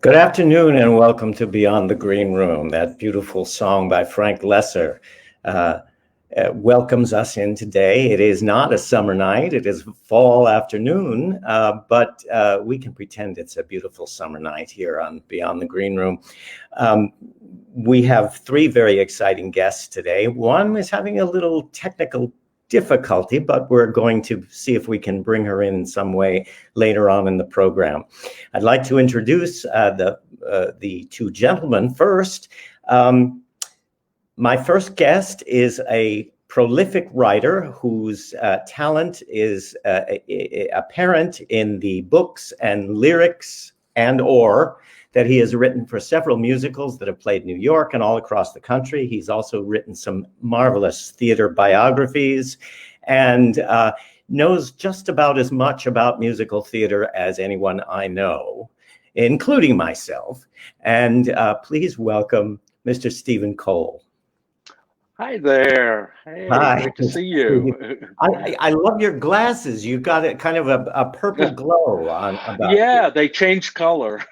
Good afternoon and welcome to Beyond the Green Room. That beautiful song by Frank Lesser welcomes us in today. It is not a summer night, it is fall afternoon, but we can pretend it's a beautiful summer night here on Beyond the Green Room. We have three very exciting guests today. One is having a little technical difficulty, but we're going to see if we can bring her in some way later on in the program. I'd like to introduce the two gentlemen first. My first guest is a prolific writer whose talent is apparent in the books and lyrics and/or that he has written for several musicals that have played New York and all across the country. He's also written some marvelous theater biographies and knows just about as much about musical theater as anyone I know, including myself. And please welcome Mr. Stephen Cole. Hi there. Hey, Hi. Great to see you. I love your glasses. You've got a kind of a purple glow on. Yeah, they changed color.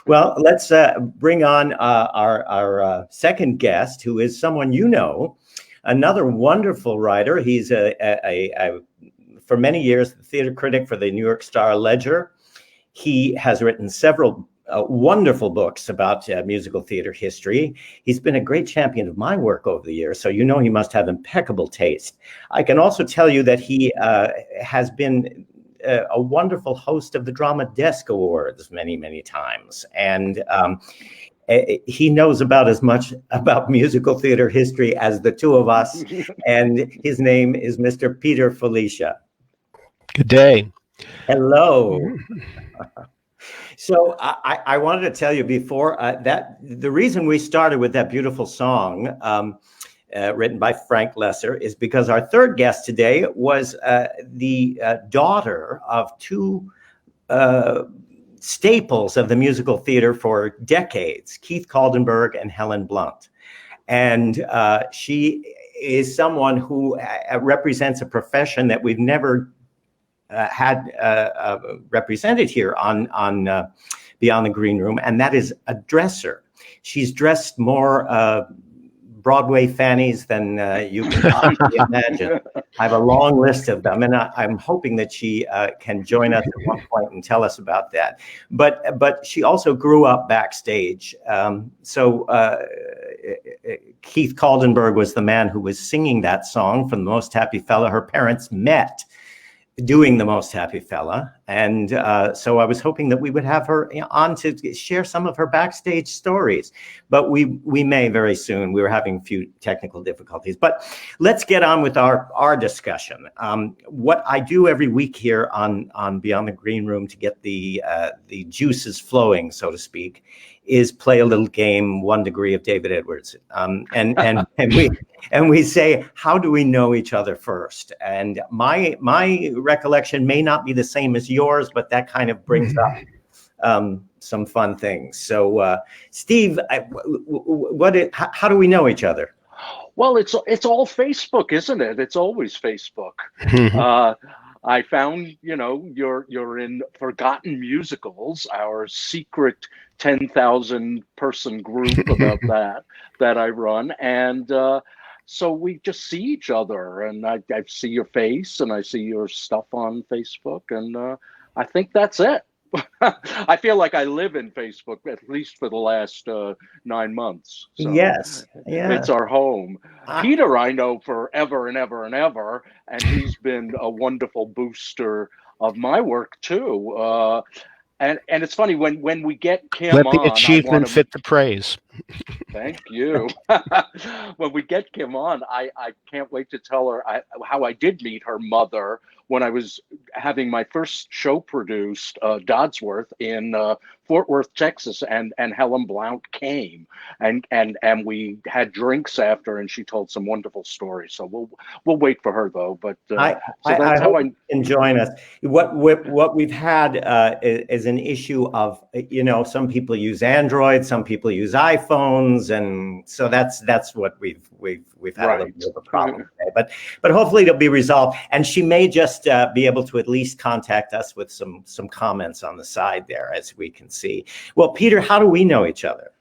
Well, let's bring on our second guest, who is someone you know, another wonderful writer. He's for many years the theater critic for the New York Star-Ledger. He has written several wonderful books about musical theater history. He's been a great champion of my work over the years, so you know he must have impeccable taste. I can also tell you that he has been a wonderful host of the Drama Desk Awards many, many times. And he knows about as much about musical theater history as the two of us. And his name is Mr. Peter Filichia. Good day. Hello. So I wanted to tell you before that the reason we started with that beautiful song written by Frank Lesser is because our third guest today was the daughter of two staples of the musical theater for decades, Keith Kaldenberg and Helen Blount. And she is someone who represents a profession that we've never had represented here on Beyond the Green Room, and that is a dresser. She's dressed more Broadway fannies than you can possibly imagine. I have a long list of them, and I'm hoping that she can join us at one point and tell us about that. But she also grew up backstage. Keith Kaldenberg was the man who was singing that song from The Most Happy Fella. Her parents met doing The Most Happy Fella. And so I was hoping that we would have her on to share some of her backstage stories, but we may very soon. We were having a few technical difficulties, but let's get on with our discussion. What I do every week here on Beyond the Green Room to get the juices flowing, so to speak, is play a little game, 1 Degree of David Edwards. And we say, how do we know each other first? And my recollection may not be the same as yours, but that kind of brings up some fun things. So, Steve, how do we know each other? Well, it's all Facebook, isn't it? It's always Facebook. I found, you're in Forgotten Musicals, our secret 10,000 person group about that I run. And so we just see each other, and I see your face and I see your stuff on Facebook, and I think that's it. I feel like I live in Facebook, at least for the last 9 months. So yes, yeah. It's our home. Peter, I know forever and ever and ever, and he's been a wonderful booster of my work too. And it's funny when we get Kim Let on. the achievement fit the praise. Thank you. When we get Kim on, I can't wait to tell her how I did meet her mother when I was having my first show produced, Dodsworth, in Fort Worth, Texas, and Helen Blount came, and we had drinks after, and she told some wonderful stories. So we'll wait for her though. But I hope you can join us. What we've had is an issue of, some people use Android, some people use iPhone. iPhones, and so that's what we've had a little Right. bit of a problem today. But hopefully it'll be resolved, and she may just be able to at least contact us with some comments on the side there, as we can see. Well, Peter, how do we know each other?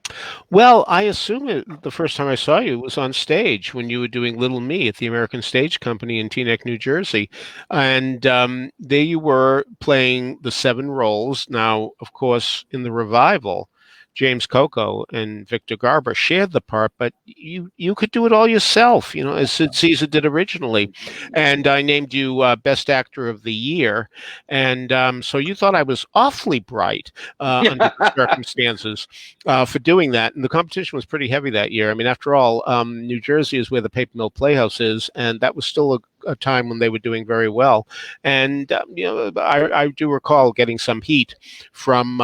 Well, I assume the first time I saw you was on stage when you were doing Little Me at the American Stage Company in Teaneck, New Jersey. And there you were playing the 7 roles. Now, of course, in the revival, James Coco and Victor Garber shared the part, but you could do it all yourself, as Sid Caesar did originally. And I named you Best Actor of the Year. And so you thought I was awfully bright under the circumstances for doing that. And the competition was pretty heavy that year. I mean, after all, New Jersey is where the Paper Mill Playhouse is, and that was still a time when they were doing very well. And, I do recall getting some heat from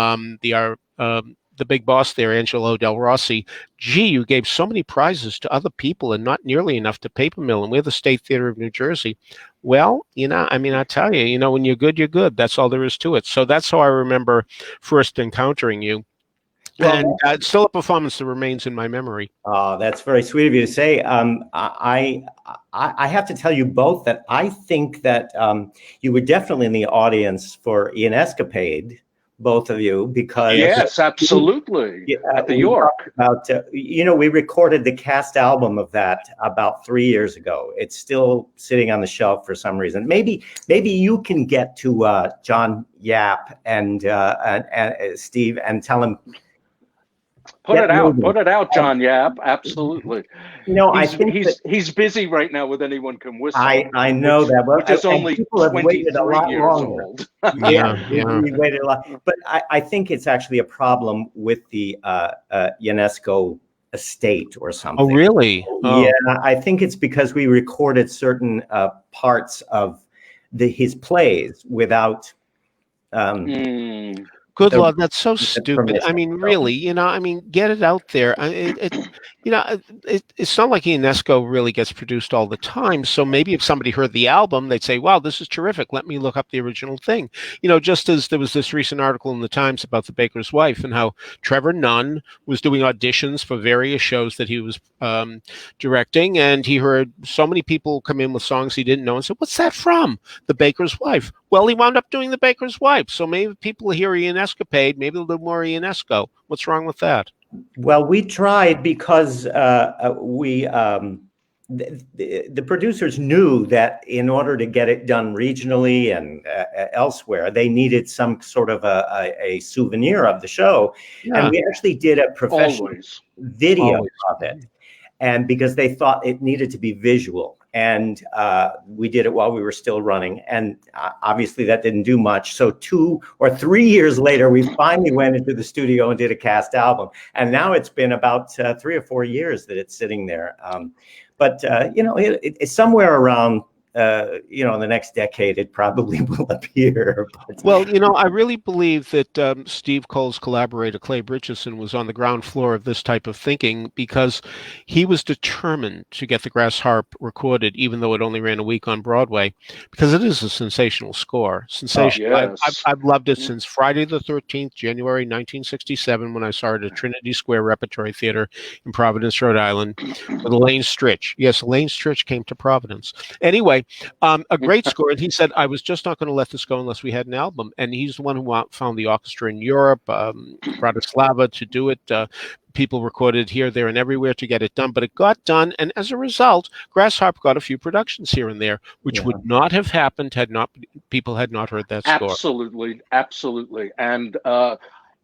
the big boss there, Angelo Del Rossi. Gee, you gave so many prizes to other people and not nearly enough to Paper Mill, and we're the State Theater of New Jersey. Well, I tell you, when you're good, you're good. That's all there is to it. So that's how I remember first encountering you. Well, and it's still a performance that remains in my memory. Oh, that's very sweet of you to say. I have to tell you both that I think that you were definitely in the audience for Ian Escapade, both of you, because yes, absolutely, at the York. We recorded the cast album of that about 3 years ago. It's still sitting on the shelf for some reason. Maybe you can get to John Yap and Steve and tell him. Put it out, John Yap. Absolutely. I think he's busy right now with Anyone Can Whistle. I know that. Which is only 23 years old. We waited a lot. But I think it's actually a problem with the UNESCO estate or something. Oh, really? Oh. Yeah, I think it's because we recorded certain parts of his plays without. Good Lord, that's so stupid. I mean, really, get it out there. It's not like UNESCO really gets produced all the time. So maybe if somebody heard the album, they'd say, wow, this is terrific. Let me look up the original thing. Just as there was this recent article in the Times about The Baker's Wife and how Trevor Nunn was doing auditions for various shows that he was directing. And he heard so many people come in with songs he didn't know and said, what's that from? The Baker's Wife. Well, he wound up doing The Baker's Wife. So maybe people hear Ian Escapade, maybe a little more Ionesco. What's wrong with that? Well, we tried because the producers knew that in order to get it done regionally and elsewhere, they needed some sort of a souvenir of the show. Yeah. And we actually did a professional video of it. And because they thought it needed to be visual. And we did it while we were still running. And obviously that didn't do much. So 2 or 3 years later, we finally went into the studio and did a cast album. And now it's been about 3 or 4 years that it's sitting there. It's somewhere around, in the next decade, it probably will appear. Well, I really believe that Steve Cole's collaborator, Clay Britchison, was on the ground floor of this type of thinking because he was determined to get The Grass Harp recorded, even though it only ran a week on Broadway, because it is a sensational score. Sensational. Oh, yes. I've loved it since Friday the 13th, January 1967, when I saw it at Trinity Square Repertory Theater in Providence, Rhode Island, with Elaine Stritch. Yes, Elaine Stritch came to Providence. Anyway, a great score. And he said, I was just not going to let this go unless we had an album. And he's the one who found the orchestra in Europe, Bratislava, to do it. People recorded here, there, and everywhere to get it done. But it got done. And as a result, Grass Harp got a few productions here and there, which would not have happened had people had not heard that score. Absolutely. And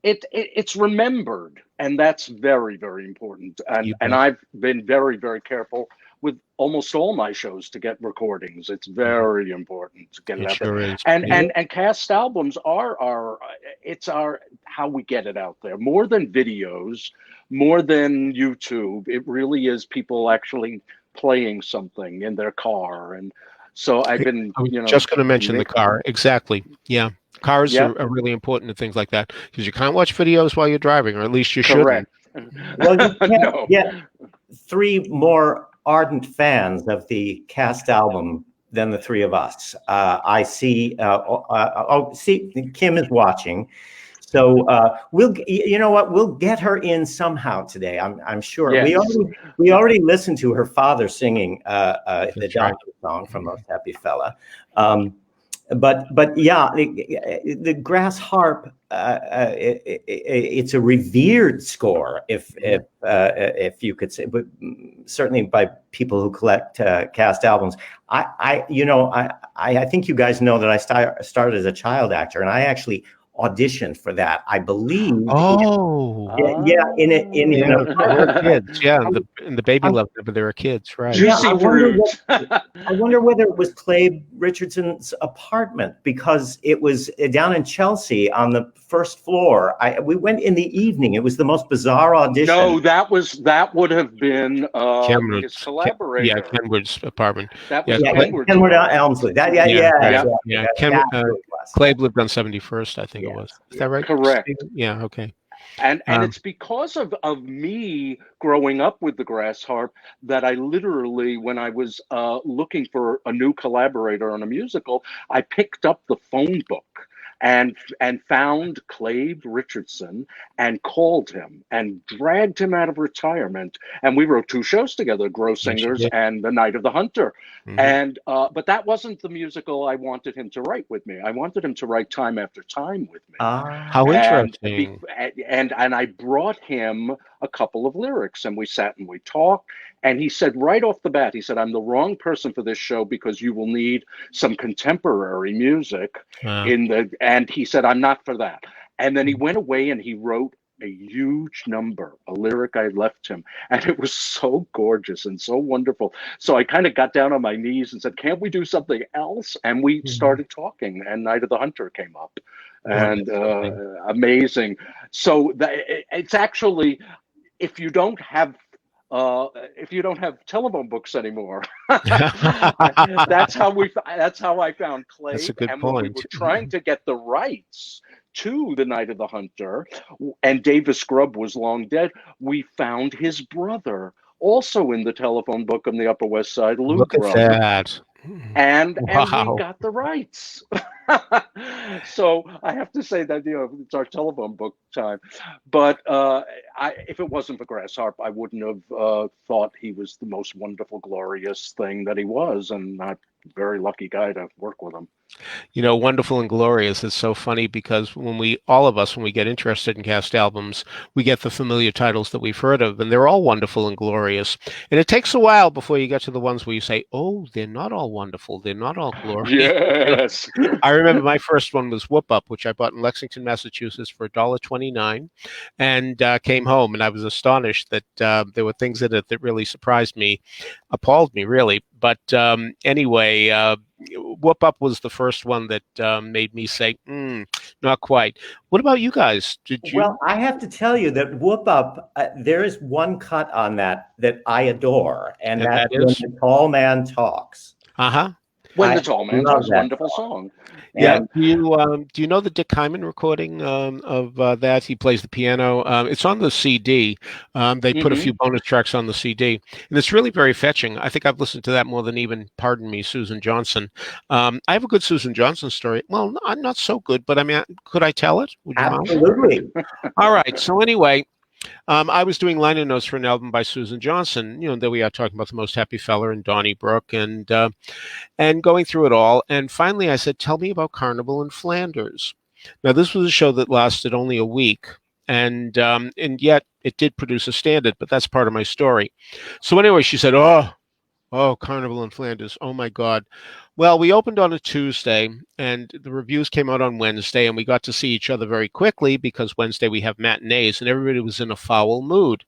it's remembered. And that's very, very important. And I've been very, very careful with almost all my shows to get recordings. It's very important to get it out there. And cast albums are how we get it out there. More than videos, more than YouTube. It really is people actually playing something in their car. And so I've been just going to mention the car. Exactly. Yeah. Cars are really important in things like that because you can't watch videos while you're driving, or at least you shouldn't. Well, you can't get 3 more ardent fans of the cast album than the 3 of us. I see. See, Kim is watching. So you know what? We'll get her in somehow today. I'm sure. Yes. We already listened to her father singing the That's doctor song from Most Happy Fella. But yeah, the Grass Harp, it's a revered score, if you could say, but certainly by people who collect cast albums. I think you guys know that I started as a child actor, and I actually auditioned for that. I believe. Oh, Yeah, in yeah, there were kids. Yeah, in the Baby Love number, there were kids, right? Juicy fruit. I wonder whether it was Clay Richardson's apartment, because it was down in Chelsea on the first floor. We went in the evening. It was the most bizarre audition. No, that would have been his collaborator. Yeah, Kenwood's apartment. That was Kenwood Elmsley. Clay lived on 71st, I think it was. Is that right? Correct. Yeah, okay. And it's because of me growing up with the Grass Harp that I literally, when I was looking for a new collaborator on a musical, I picked up the phone book and found Clay Richardson and called him and dragged him out of retirement. And we wrote 2 shows together, Grow Singers and The Night of the Hunter. And but that wasn't the musical I wanted him to write with me. I wanted him to write Time After Time with me. How interesting. And I brought him a couple of lyrics, and we sat and we talked, and he said right off the bat, he said, I'm the wrong person for this show because you will need some contemporary music and he said, I'm not for that. And then he went away and he wrote a huge number, a lyric I left him, and it was so gorgeous and so wonderful. So I kind of got down on my knees and said, can't we do something else? And we started talking, and Night of the Hunter came up. And amazing. So it's actually, if you don't have telephone books anymore, that's how I found Clay. That's a good and point. When we were trying to get the rights to The Night of the Hunter, and Davis Grubb was long dead, we found his brother, also in the telephone book on the Upper West Side, Luke Look at that. And we got the rights. So I have to say that, it's our telephone book time. But if it wasn't for Grass Harp, I wouldn't have thought he was the most wonderful, glorious thing that he was, and not very lucky guy to work with him. Wonderful and glorious is so funny, because when we get interested in cast albums, we get the familiar titles that we've heard of, and they're all wonderful and glorious. And it takes a while before you get to the ones where you say, oh, they're not all wonderful. They're not all glorious. Yes. I remember my first one was Whoop Up, which I bought in Lexington, Massachusetts for $1.29, and came home, and I was astonished that there were things in it that really surprised me, appalled me, really. But anyway, Whoop Up was the first one that made me say, not quite. What about you guys? Did you? Well, I have to tell you that Whoop Up, there is one cut on that I adore, and that is When the Tall Man Talks. When the Tall Man Talks, wonderful song. Yeah. Do you know the Dick Hyman recording of that? He plays the piano. It's on the CD. They put a few bonus tracks on the CD, and it's really very fetching. I think I've listened to that more than even, pardon me, Susan Johnson. I have a good Susan Johnson story. Well, not so good, but I mean, could I tell it? Would you Absolutely. Mind? All right. So anyway, I was doing liner notes for an album by Susan Johnson. There we are talking about the Most Happy Fella and Donnybrook, and going through it all. And finally, I said, "Tell me about Carnival in Flanders." Now, this was a show that lasted only a week, and yet it did produce a standard. But that's part of my story. So anyway, she said, "Oh, Carnival in Flanders. Oh my God." Well, we opened on a Tuesday, and the reviews came out on Wednesday, and we got to see each other very quickly, because Wednesday we have matinees, and everybody was in a foul mood.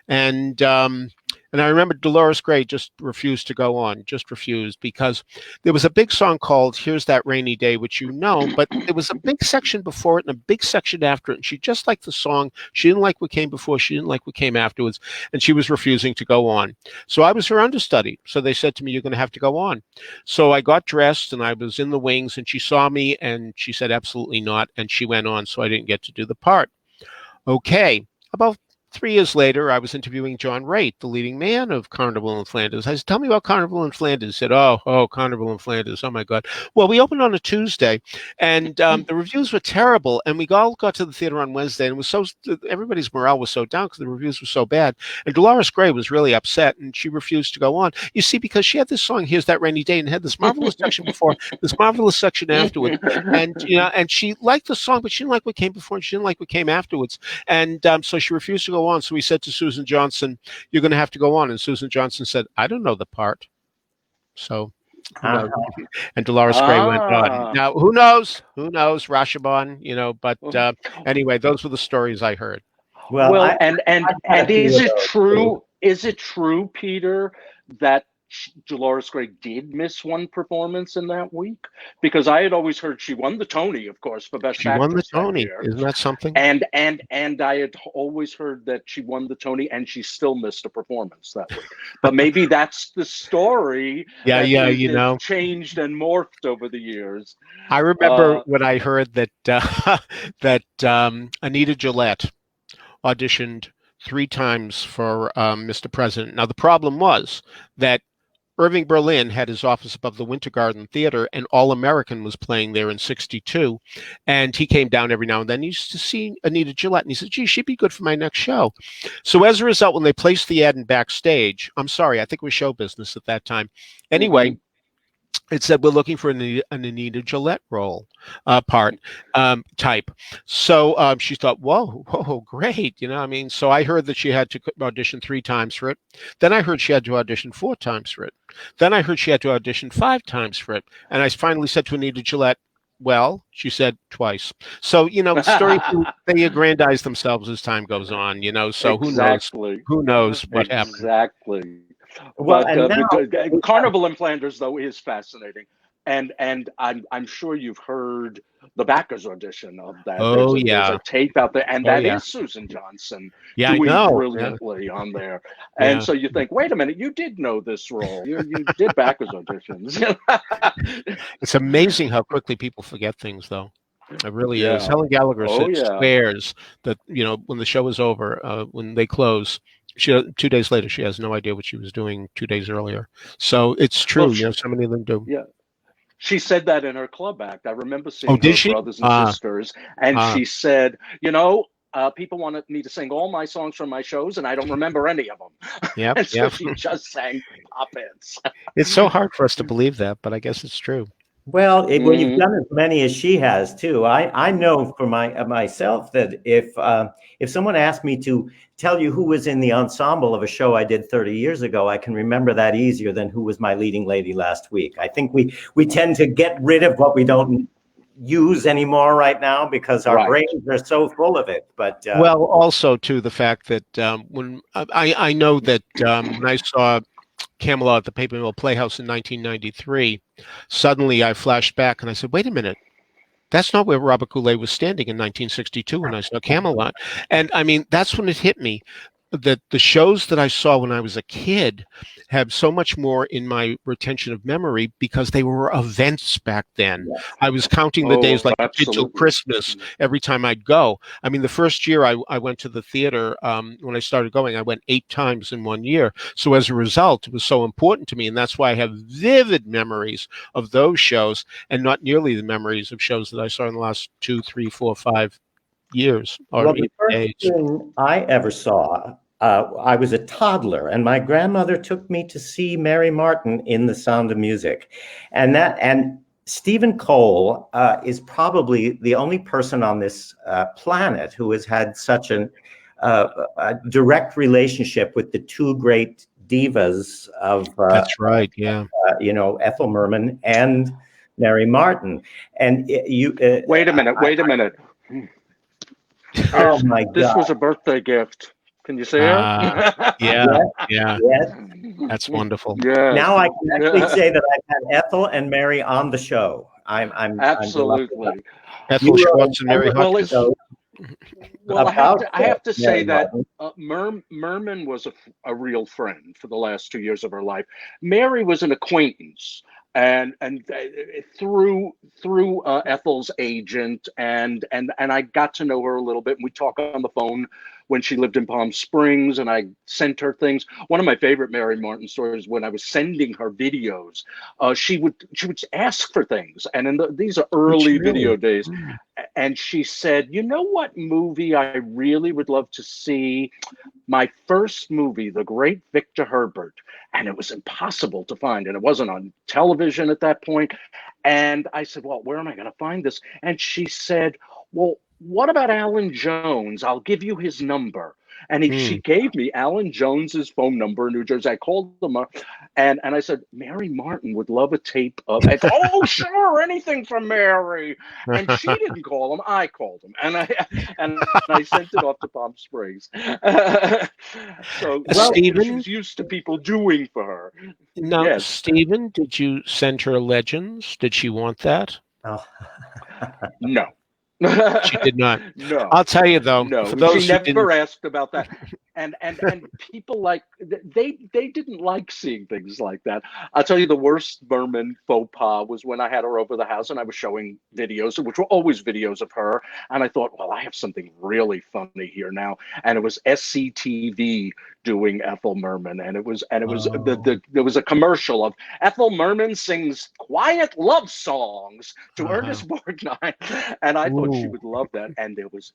And I remember Dolores Gray just refused to go on, just refused, because there was a big song called Here's That Rainy Day, which but there was a big section before it and a big section after it, and she just liked the song. She didn't like what came before, she didn't like what came afterwards, and she was refusing to go on. So I was her understudy. So they said to me, you're going to have to go on. So I got dressed, and I was in the wings, and she saw me, and she said, absolutely not, and she went on, so I didn't get to do the part. Okay, about 3 years later, I was interviewing John Raitt, the leading man of Carnival in Flanders. I said, "Tell me about Carnival in Flanders." He said, "Oh, Carnival in Flanders. Oh my God." Well, we opened on a Tuesday, and the reviews were terrible. And we all got to the theater on Wednesday, and it was so everybody's morale was so down because the reviews were so bad. And Dolores Gray was really upset, and she refused to go on. You see, because she had this song, "Here's That Rainy Day," and had this marvelous section before, this marvelous section afterwards, and and she liked the song, but she didn't like what came before, and she didn't like what came afterwards. And so she refused to go on. So we said to Susan Johnson, "You're going to have to go on." And Susan Johnson said, "I don't know the part." So, and Dolores Gray went on. Now, who knows? Who knows? Rashabon, But anyway, those were the stories I heard. Well, and is it true? Is it true, Peter, that Dolores Gray did miss one performance in that week? Because I had always heard she won the Tony, of course, for Best Actress. She won the Tony. Isn't that something? And I had always heard that she won the Tony and she still missed a performance that week. But maybe that's the story. Yeah, changed and morphed over the years. I remember when I heard that Anita Gillette auditioned 3 times for Mr. President. Now, the problem was that Irving Berlin had his office above the Winter Garden Theater, and All American was playing there in '62. And he came down every now and then. He used to see Anita Gillette, and he said, "Gee, she'd be good for my next show." So as a result, when they placed the ad in Backstage, I'm sorry, I think it was show business at that time. Anyway, it said, "We're looking for an Anita Gillette role type." So she thought, whoa, great. So I heard that she had to audition 3 times for it. Then I heard she had to audition 4 times for it. Then I heard she had to audition 5 times for it. And I finally said to Anita Gillette, "Well," she said, "twice." So, stories, they aggrandize themselves as time goes on, so exactly. who knows what happened. Exactly. Well, but Carnival in Flanders, though, is fascinating, and I'm sure you've heard the backers audition of that. Oh, there's a tape out there, and that is Susan Johnson doing brilliantly on there. And so you think, wait a minute, you did know this role. You did backers auditions. It's amazing how quickly people forget things, though. It really is. Helen Gallagher swears that when the show is over, when they close, 2 days later, she has no idea what she was doing 2 days earlier. So it's true. So many of them do. Yeah. She said that in her club act. I remember seeing her brothers and sisters. And she said, people wanted me to sing all my songs from my shows, and I don't remember any of them. Yep, so she just sang pop hits. It's so hard for us to believe that, but I guess it's true. Well, you've done as many as she has too. I know for myself that if someone asked me to tell you who was in the ensemble of a show I did 30 years ago, I can remember that easier than who was my leading lady last week. I think we tend to get rid of what we don't use anymore right now because our brains are so full of it. But well, also too the fact that when I know that when I saw Camelot at the Paper Mill Playhouse in 1993, suddenly I flashed back and I said, "Wait a minute, that's not where Robert Goulet was standing in 1962 when I saw Camelot." And I mean, that's when it hit me that the shows that I saw when I was a kid have so much more in my retention of memory because they were events back then. Yes. I was counting the days like till Christmas every time I'd go. I mean, the first year I went to the theater, when I started going, I went 8 times in 1 year. So as a result, it was so important to me. And that's why I have vivid memories of those shows and not nearly the memories of shows that I saw in the last 2, 3, 4, 5 years. Well, the first thing I ever saw, I was a toddler, and my grandmother took me to see Mary Martin in The Sound of Music, and Stephen Cole is probably the only person on this planet who has had such a direct relationship with the 2 great divas of that's right, yeah, Ethel Merman and Mary Martin, and wait a minute. Oh my God! This was a birthday gift. Can you say it? Yeah. That's wonderful. Yeah. Now I can actually say that I've had Ethel and Mary on the show. I'm absolutely. Ethel Schwartz and Mary Hutchins. Well, I have to say that Merman was a real friend for the last 2 years of her life. Mary was an acquaintance. And through Ethel's agent, and I got to know her a little bit. And we talk on the phone when she lived in Palm Springs, and I sent her things. One of my favorite Mary Martin stories, when I was sending her videos, she would ask for things, and these are early video days, and she said, "You know what movie I really would love to see? My first movie, The Great Victor Herbert." And it was impossible to find, and it wasn't on television at that point. And I said, "Well, where am I going to find this?" And she said, "Well, what about Alan Jones? I'll give you his number." And she gave me Alan Jones's phone number in New Jersey. I called him up, and I said, "Mary Martin would love a tape of." I thought, "Oh, sure, anything from Mary." And she didn't call him; I called him, and I sent it off to Palm Springs. So Stephen, she was used to people doing for her. Now, Yes. Stephen, did you send her legends? Did she want that? Oh. No. She did not. No. I'll tell you though. No, for those she who didn't, never asked about that. And people like they didn't like seeing things like that. I'll tell you, the worst Merman faux pas was when I had her over the house and I was showing videos, which were always videos of her. And I thought, well, I have something really funny here now. And it was SCTV doing Ethel Merman, and it was there was a commercial of Ethel Merman sings quiet love songs to Ernest Borgnine, and I thought she would love that. And there was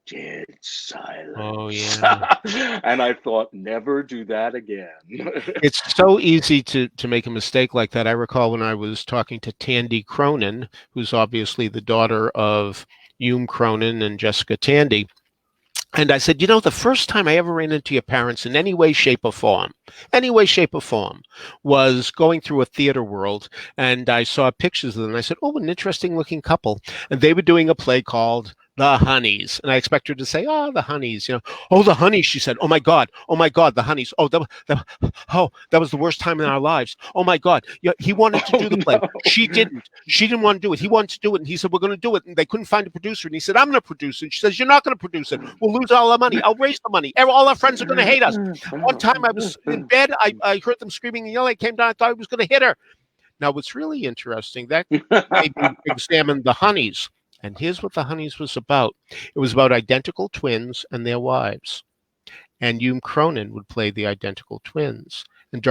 dead silence. Oh yeah. And I thought, never do that again. It's so easy to make a mistake like that. I recall when I was talking to Tandy Cronin, who's obviously the daughter of Hume Cronin and Jessica Tandy. And I said, you know, the first time I ever ran into your parents in any way, shape, or form, was going through a theater world, and I saw pictures of them. And I said, oh, an interesting looking couple. And they were doing a play called The Honeys. And I expect her to say, oh, the Honeys, you know. Oh, the Honeys, she said. Oh my God, the Honeys. Oh, that was the worst time in our lives. Oh my God. Yeah, he wanted to do the play. No. She didn't want to do it. He wanted to do it. And he said, we're going to do it. And they couldn't find a producer. And he said, I'm going to produce it. And she says, you're not going to produce it. We'll lose all our money. I'll raise the money. All our friends are going to hate us. One time I was in bed. I heard them screaming and yelling. I came down. I thought I was going to hit her. Now, what's really interesting, that made me examine the Honeys. And here's what the Honeys was about. It was about identical twins and their wives. And Hume Cronin would play the identical twins. And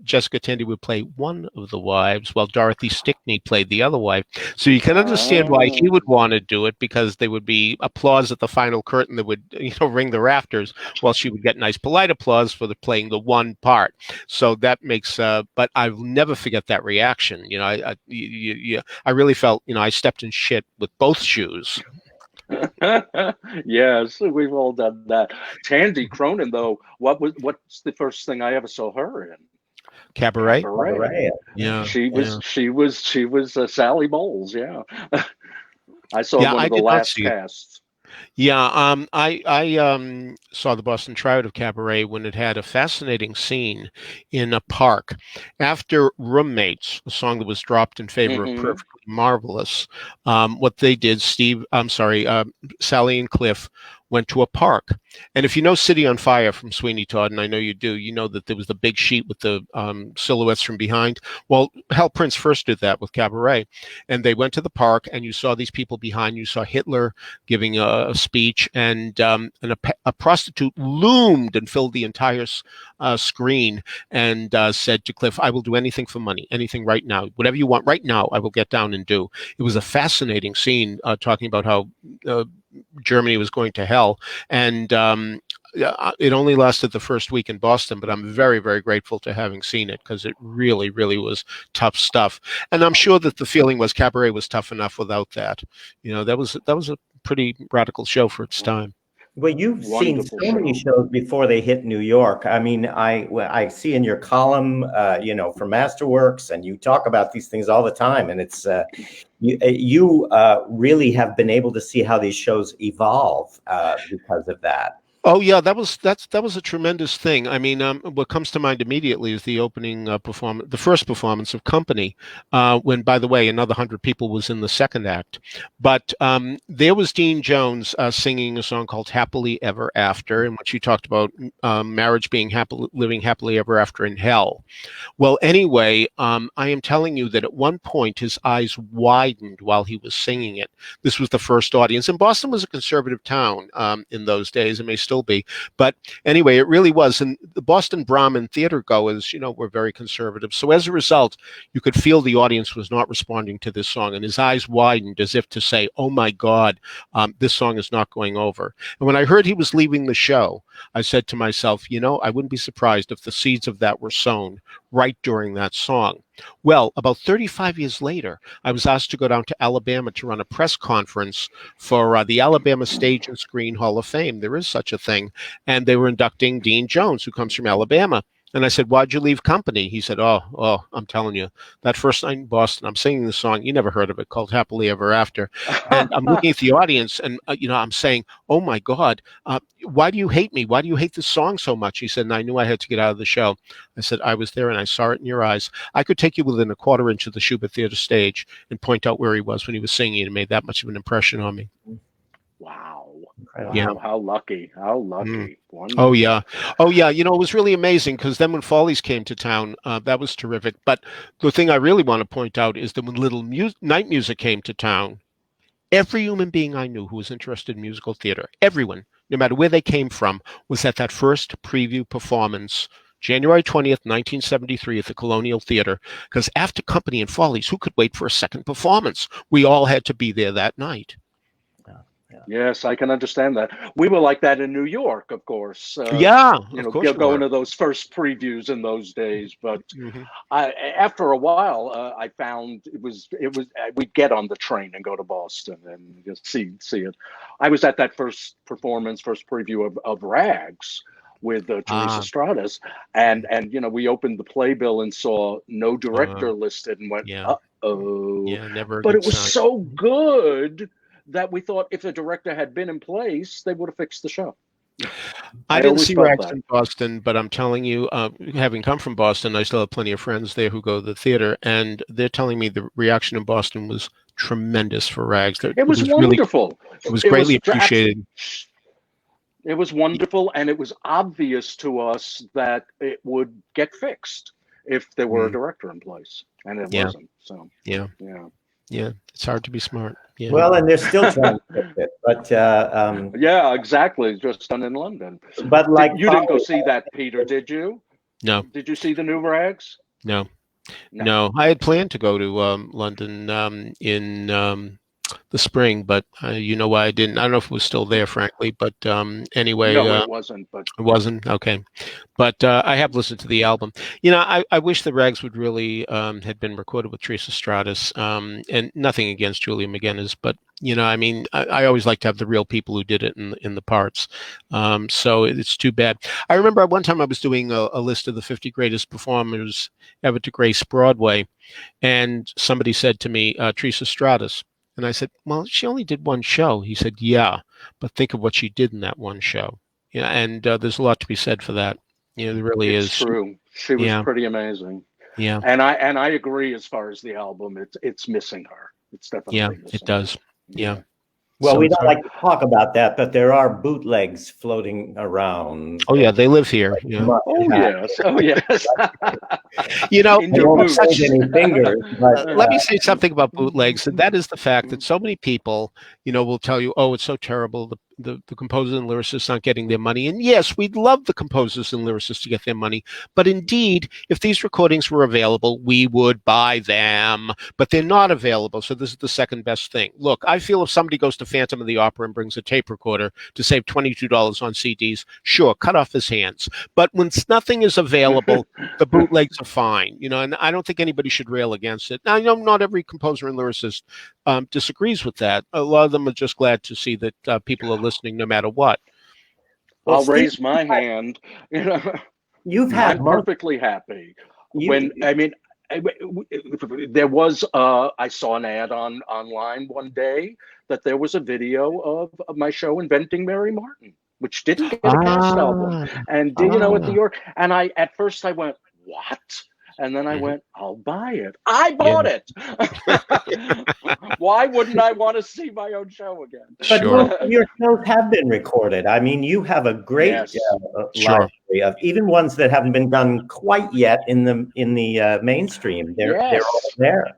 Jessica Tandy would play one of the wives, while Dorothy Stickney played the other wife. So you can understand why he would want to do it, because there would be applause at the final curtain that would, ring the rafters, while she would get nice, polite applause for playing the one part. So that makes. But I'll never forget that reaction. I really felt, I stepped in shit with both shoes. Yes, we've all done that. Tandy Cronin, though, what's the first thing I ever saw her in? Cabaret. Yeah, she was Sally Bowles. Yeah, I saw one of the last casts. Yeah, I saw the Boston Tryout of Cabaret when it had a fascinating scene in a park. After Roommates, a song that was dropped in favor of Perfectly Marvelous, what they did, Sally and Cliff went to a park. And if you know City on Fire from Sweeney Todd, and I know you do, you know that there was the big sheet with the silhouettes from behind. Well, Hal Prince first did that with Cabaret. And they went to the park, and you saw these people behind. You saw Hitler giving a speech, and a prostitute loomed and filled the entire screen and said to Cliff, I will do anything for money, anything right now. Whatever you want right now, I will get down and do. It was a fascinating scene talking about how Germany was going to hell. And it only lasted the first week in Boston, but I'm very, very grateful to having seen it, because it really, really was tough stuff. And I'm sure that the feeling was Cabaret was tough enough without that. That was a pretty radical show for its time. Well, you've seen so many shows before they hit New York. I mean, I see in your column, for Masterworks, and you talk about these things all the time. And it's you really have been able to see how these shows evolve because of that. Oh yeah, that was a tremendous thing. I mean, what comes to mind immediately is the opening performance, the first performance of Company, when, by the way, another 100 people was in the second act. But there was Dean Jones singing a song called "Happily Ever After," in which he talked about marriage being happily living happily ever after in hell. Well, anyway, I am telling you that at one point his eyes widened while he was singing it. This was the first audience, and Boston was a conservative town in those days. It may still be, but anyway, it really was. And the Boston Brahmin theater goers, were very conservative. So as a result, you could feel the audience was not responding to this song, and his eyes widened as if to say, "Oh my God, this song is not going over." And when I heard he was leaving the show, I said to myself, I wouldn't be surprised if the seeds of that were sown right during that song. Well, about 35 years later, I was asked to go down to Alabama to run a press conference for the Alabama Stage and Screen Hall of Fame. There is such a thing. And they were inducting Dean Jones, who comes from Alabama. And I said, "Why'd you leave Company?" He said, "Oh, I'm telling you, that first night in Boston, I'm singing the song, you never heard of it, called Happily Ever After." And I'm looking at the audience and, I'm saying, "Oh my God, why do you hate me? Why do you hate this song so much?" He said, and I knew I had to get out of the show. I said, "I was there and I saw it in your eyes. I could take you within a quarter inch of the Schubert Theater stage and point out where he was when he was singing and made that much of an impression on me." Wow. Yeah. Wow, how lucky. How lucky. Mm. Wonderful. Oh yeah. Oh yeah. It was really amazing because then when Follies came to town, that was terrific. But the thing I really want to point out is that when Night Music came to town, every human being I knew who was interested in musical theater, everyone, no matter where they came from, was at that first preview performance, January 20th, 1973, at the Colonial Theater. Because after Company and Follies, who could wait for a second performance? We all had to be there that night. Yes, I can understand that. We were like that in New York, of course. Yeah, of course you Going were. to those first previews in those days. But Mm-hmm. after a while, I found we'd get on the train and go to Boston and just see it. I was at that first preview of Rags with Teresa Stratas, and we opened the playbill and saw no director listed and went, Yeah. uh-oh. Yeah, never a But good it was sign. so good that we thought if the director had been in place, they would have fixed the show. I didn't always see felt Rags that. in Boston, but I'm telling you, having come from Boston, I still have plenty of friends there who go to the theater, and they're telling me the reaction in Boston was tremendous for Rags. It was really, wonderful. it was It greatly was appreciated. it was wonderful, and it was obvious to us that it would get fixed if there were a Mm, director in place, and it yeah, wasn't. So yeah, yeah, yeah. It's hard to be smart. Yeah. Well, and they're still trying to fix it, but yeah, exactly. Just done in London. like You didn't go see that, Peter? Did you? No, Did you see the new Rags? no, No. no. I had planned to go to London in the spring, but you know why I didn't. I don't know if it was still there, frankly. But anyway, No, it wasn't. But it wasn't okay. But I have listened to the album. I wish the Rags would really had been recorded with Teresa Stratus, and nothing against Julia McGinnis, but I mean, I always like to have the real people who did it in the parts. So it's too bad. I remember one time I was doing a list of the 50 greatest performers ever to grace Broadway, and somebody said to me, Teresa Stratus. And I said, "Well, she only did one show." He said, "Yeah, but think of what she did in that one show." Yeah, and there's a lot to be said for that. There really it's is. true. She was Yeah, pretty amazing. yeah, And I agree as far as the album. It's missing her. It's yeah. definitely It missing her. does. Yeah. well, So we it's don't hard. like to talk about that, but there are bootlegs floating around. Oh yeah, they live here. Yeah. Oh yes. Oh yes. In I your won't boots. point any fingers, but Let me say something about bootlegs, and that is the fact that so many people, will tell you, "Oh, it's so terrible. The composers and lyricists aren't getting their money." And yes, we'd love the composers and lyricists to get their money, but indeed, if these recordings were available, we would buy them. But they're not available, so this is the second best thing. Look, I feel if somebody goes to Phantom of the Opera and brings a tape recorder to save $22 on CDs, sure, cut off his hands. But when nothing is available, the bootlegs are fine, and I don't think anybody should rail against it. Now, I know not every composer and lyricist disagrees with that. A lot of them are just glad to see that people are listening no matter what. well, I'll Steve, raise my hand. you've had I'm most perfectly happy. you. There was I saw an ad online one day that there was a video of my show Inventing Mary Martin which didn't get a cast album. And you know, at the York, and at first I went, what? And then I went, I'll buy it. I bought it. Why wouldn't I want to see my own show again? But most of your shows have been recorded. I mean, you have a great library of even ones that haven't been done quite yet in the mainstream. They're all there.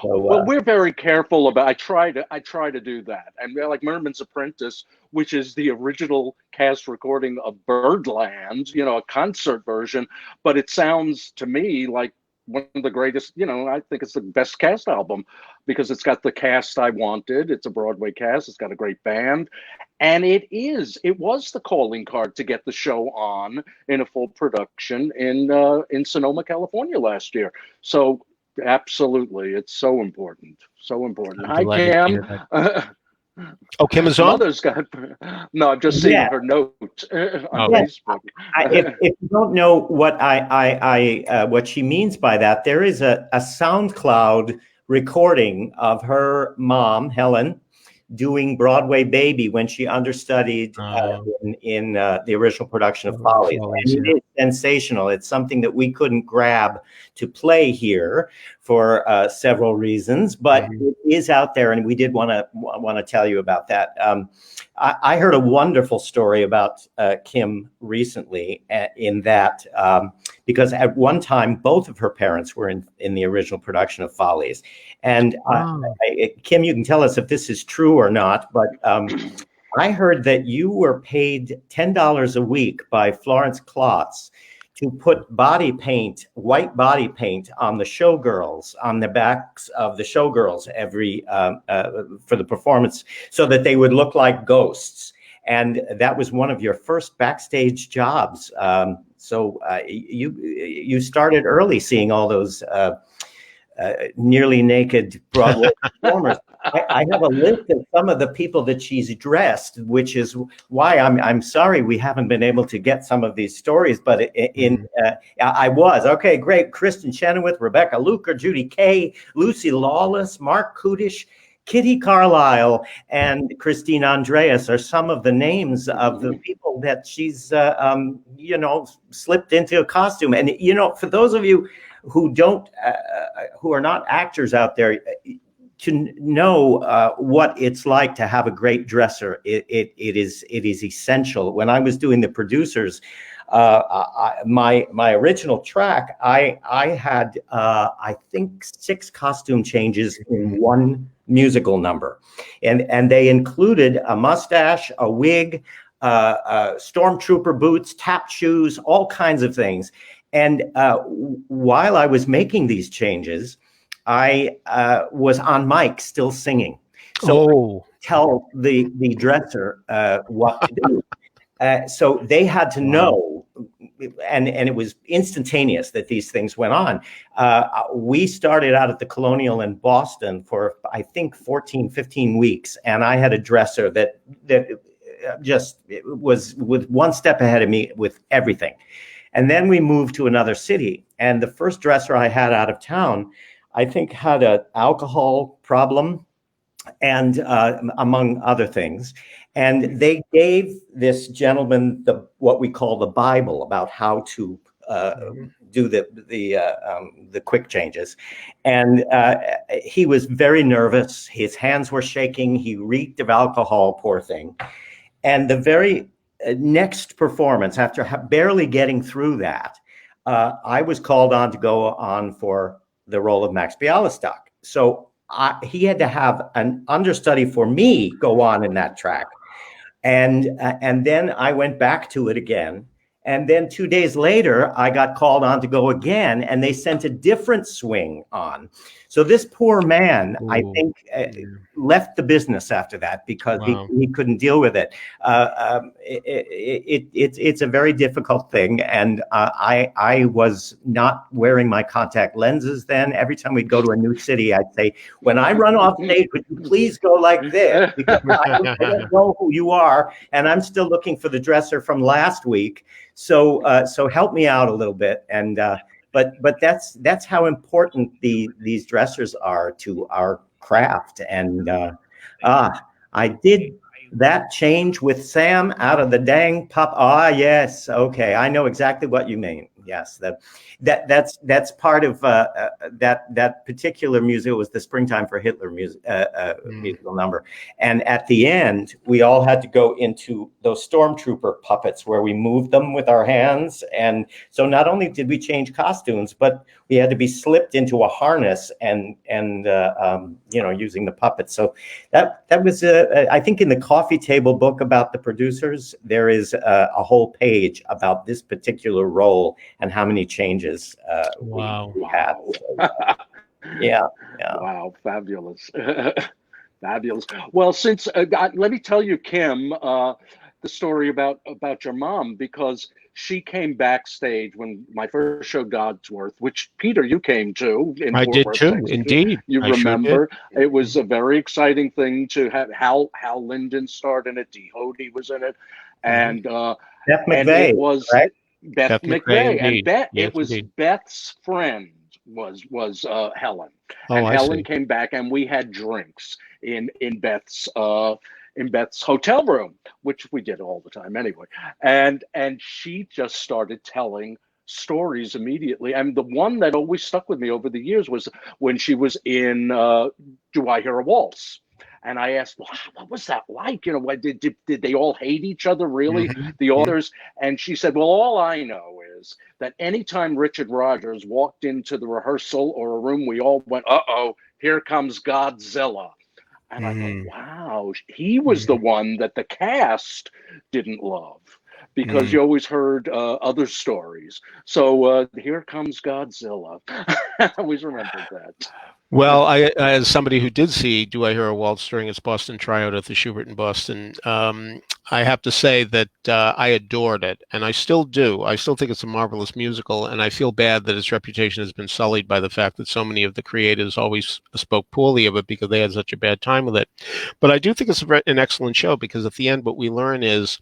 So, well, we're very careful about. I try to do that, and like Merman's Apprentice, which is the original cast recording of Birdland, you know, a concert version, but it sounds to me like one of the greatest. You know, I think it's the best cast album because it's got the cast I wanted. It's a Broadway cast. It's got a great band, and it was the calling card to get the show on in a full production in Sonoma, California last year. So. Absolutely, it's so important. Hi, Kim. Kim is on. Mother's got. No, I'm just seeing her note on Facebook. If you don't know what what she means by that, there is a SoundCloud recording of her mom, Helen, doing Broadway Baby when she understudied in the original production of Follies. And it is sensational. It's something that we couldn't grab to play here for several reasons, but it is out there, and we did want to tell you about that. I heard a wonderful story about Kim recently in that because at one time both of her parents were in the original production of Follies. And Kim, you can tell us if this is true or not, but I heard that you were paid $10 a week by Florence Klotz to put white body paint on the showgirls, on the backs of the showgirls for the performance, so that they would look like ghosts. And that was one of your first backstage jobs. So you started early seeing all those nearly naked Broadway performers. I have a list of some of the people that she's dressed, which is why I'm sorry we haven't been able to get some of these stories. But I was okay, great. Kristen Chenoweth, Rebecca Luker, Judy Kay, Lucy Lawless, Mark Kudish, Kitty Carlisle, and Christine Andreas are some of the names of the people that she's slipped into a costume. And for those of you who are not actors out there, to know what it's like to have a great dresser, it is essential. When I was doing the producers, my original track, I had I think 6 costume changes in one musical number, and they included a mustache, a wig, stormtrooper boots, tap shoes, all kinds of things. And while I was making these changes, I was on mic still singing. So tell the dresser what to do. So they had to know, and it was instantaneous that these things went on. We started out at the Colonial in Boston for, I think, 14, 15 weeks. And I had a dresser that just was with one step ahead of me with everything. And then we moved to another city. And the first dresser I had out of town, I think, had an alcohol problem, and among other things. And they gave this gentleman what we call the Bible about how to do the quick changes. And he was very nervous. His hands were shaking. He reeked of alcohol, poor thing. And the very next performance, after barely getting through that, I was called on to go on for the role of Max Bialystock. So he had to have an understudy for me go on in that track. And then I went back to it again. And then 2 days later, I got called on to go again, and they sent a different swing on. So this poor man, I think, left the business after that because he couldn't deal with it. It's a very difficult thing. And I was not wearing my contact lenses then. Every time we'd go to a new city, I'd say, when I run off stage, would you please go like this? Because I don't know who you are, and I'm still looking for the dresser from last week. So help me out a little bit. And but that's how important these dressers are to our craft. And I did That change with Sam out of the dang pup. Ah, yes. Okay, I know exactly what you mean. Yes, that's part of that particular musical was the Springtime for Hitler musical number. And at the end, we all had to go into those stormtrooper puppets where we moved them with our hands. And so not only did we change costumes, but we had to be slipped into a harness and using the puppets. So that was I think in the coffee table book about the producers, there is a whole page about this particular role and how many changes we had. So, yeah. Wow, fabulous. Fabulous. Well, since let me tell you, Kim, the story about your mom, because she came backstage when my first show, Godsworth, which Peter, you came to in I Fort did Worth, too, Texas. indeed. You I sure remember? did. It was a very exciting thing to have Hal Linden starred in it. Dee Hodey was in it, and Beth and McVeigh, it was right? Beth McVeigh, McVeigh, and indeed. Beth. Yes, It was indeed. Beth's friend was Helen, Oh, and I Helen see. came back, and we had drinks in Beth's hotel room, which we did all the time anyway. And she just started telling stories immediately. And the one that always stuck with me over the years was when she was in Do I Hear a Waltz? And I asked, well, what was that like? You know, did they all hate each other, really, the authors? And she said, well, all I know is that anytime Richard Rodgers walked into the rehearsal or a room, we all went, uh-oh, here comes Godzilla. And I thought, wow, he was the one that the cast didn't love, because you always heard other stories. So here comes Godzilla. I always remembered that. Well, as somebody who did see Do I Hear a Waltz during its Boston tryout at the Schubert in Boston, I have to say that I adored it, and I still do. I still think it's a marvelous musical, and I feel bad that its reputation has been sullied by the fact that so many of the creators always spoke poorly of it because they had such a bad time with it. But I do think it's an excellent show, because at the end, what we learn is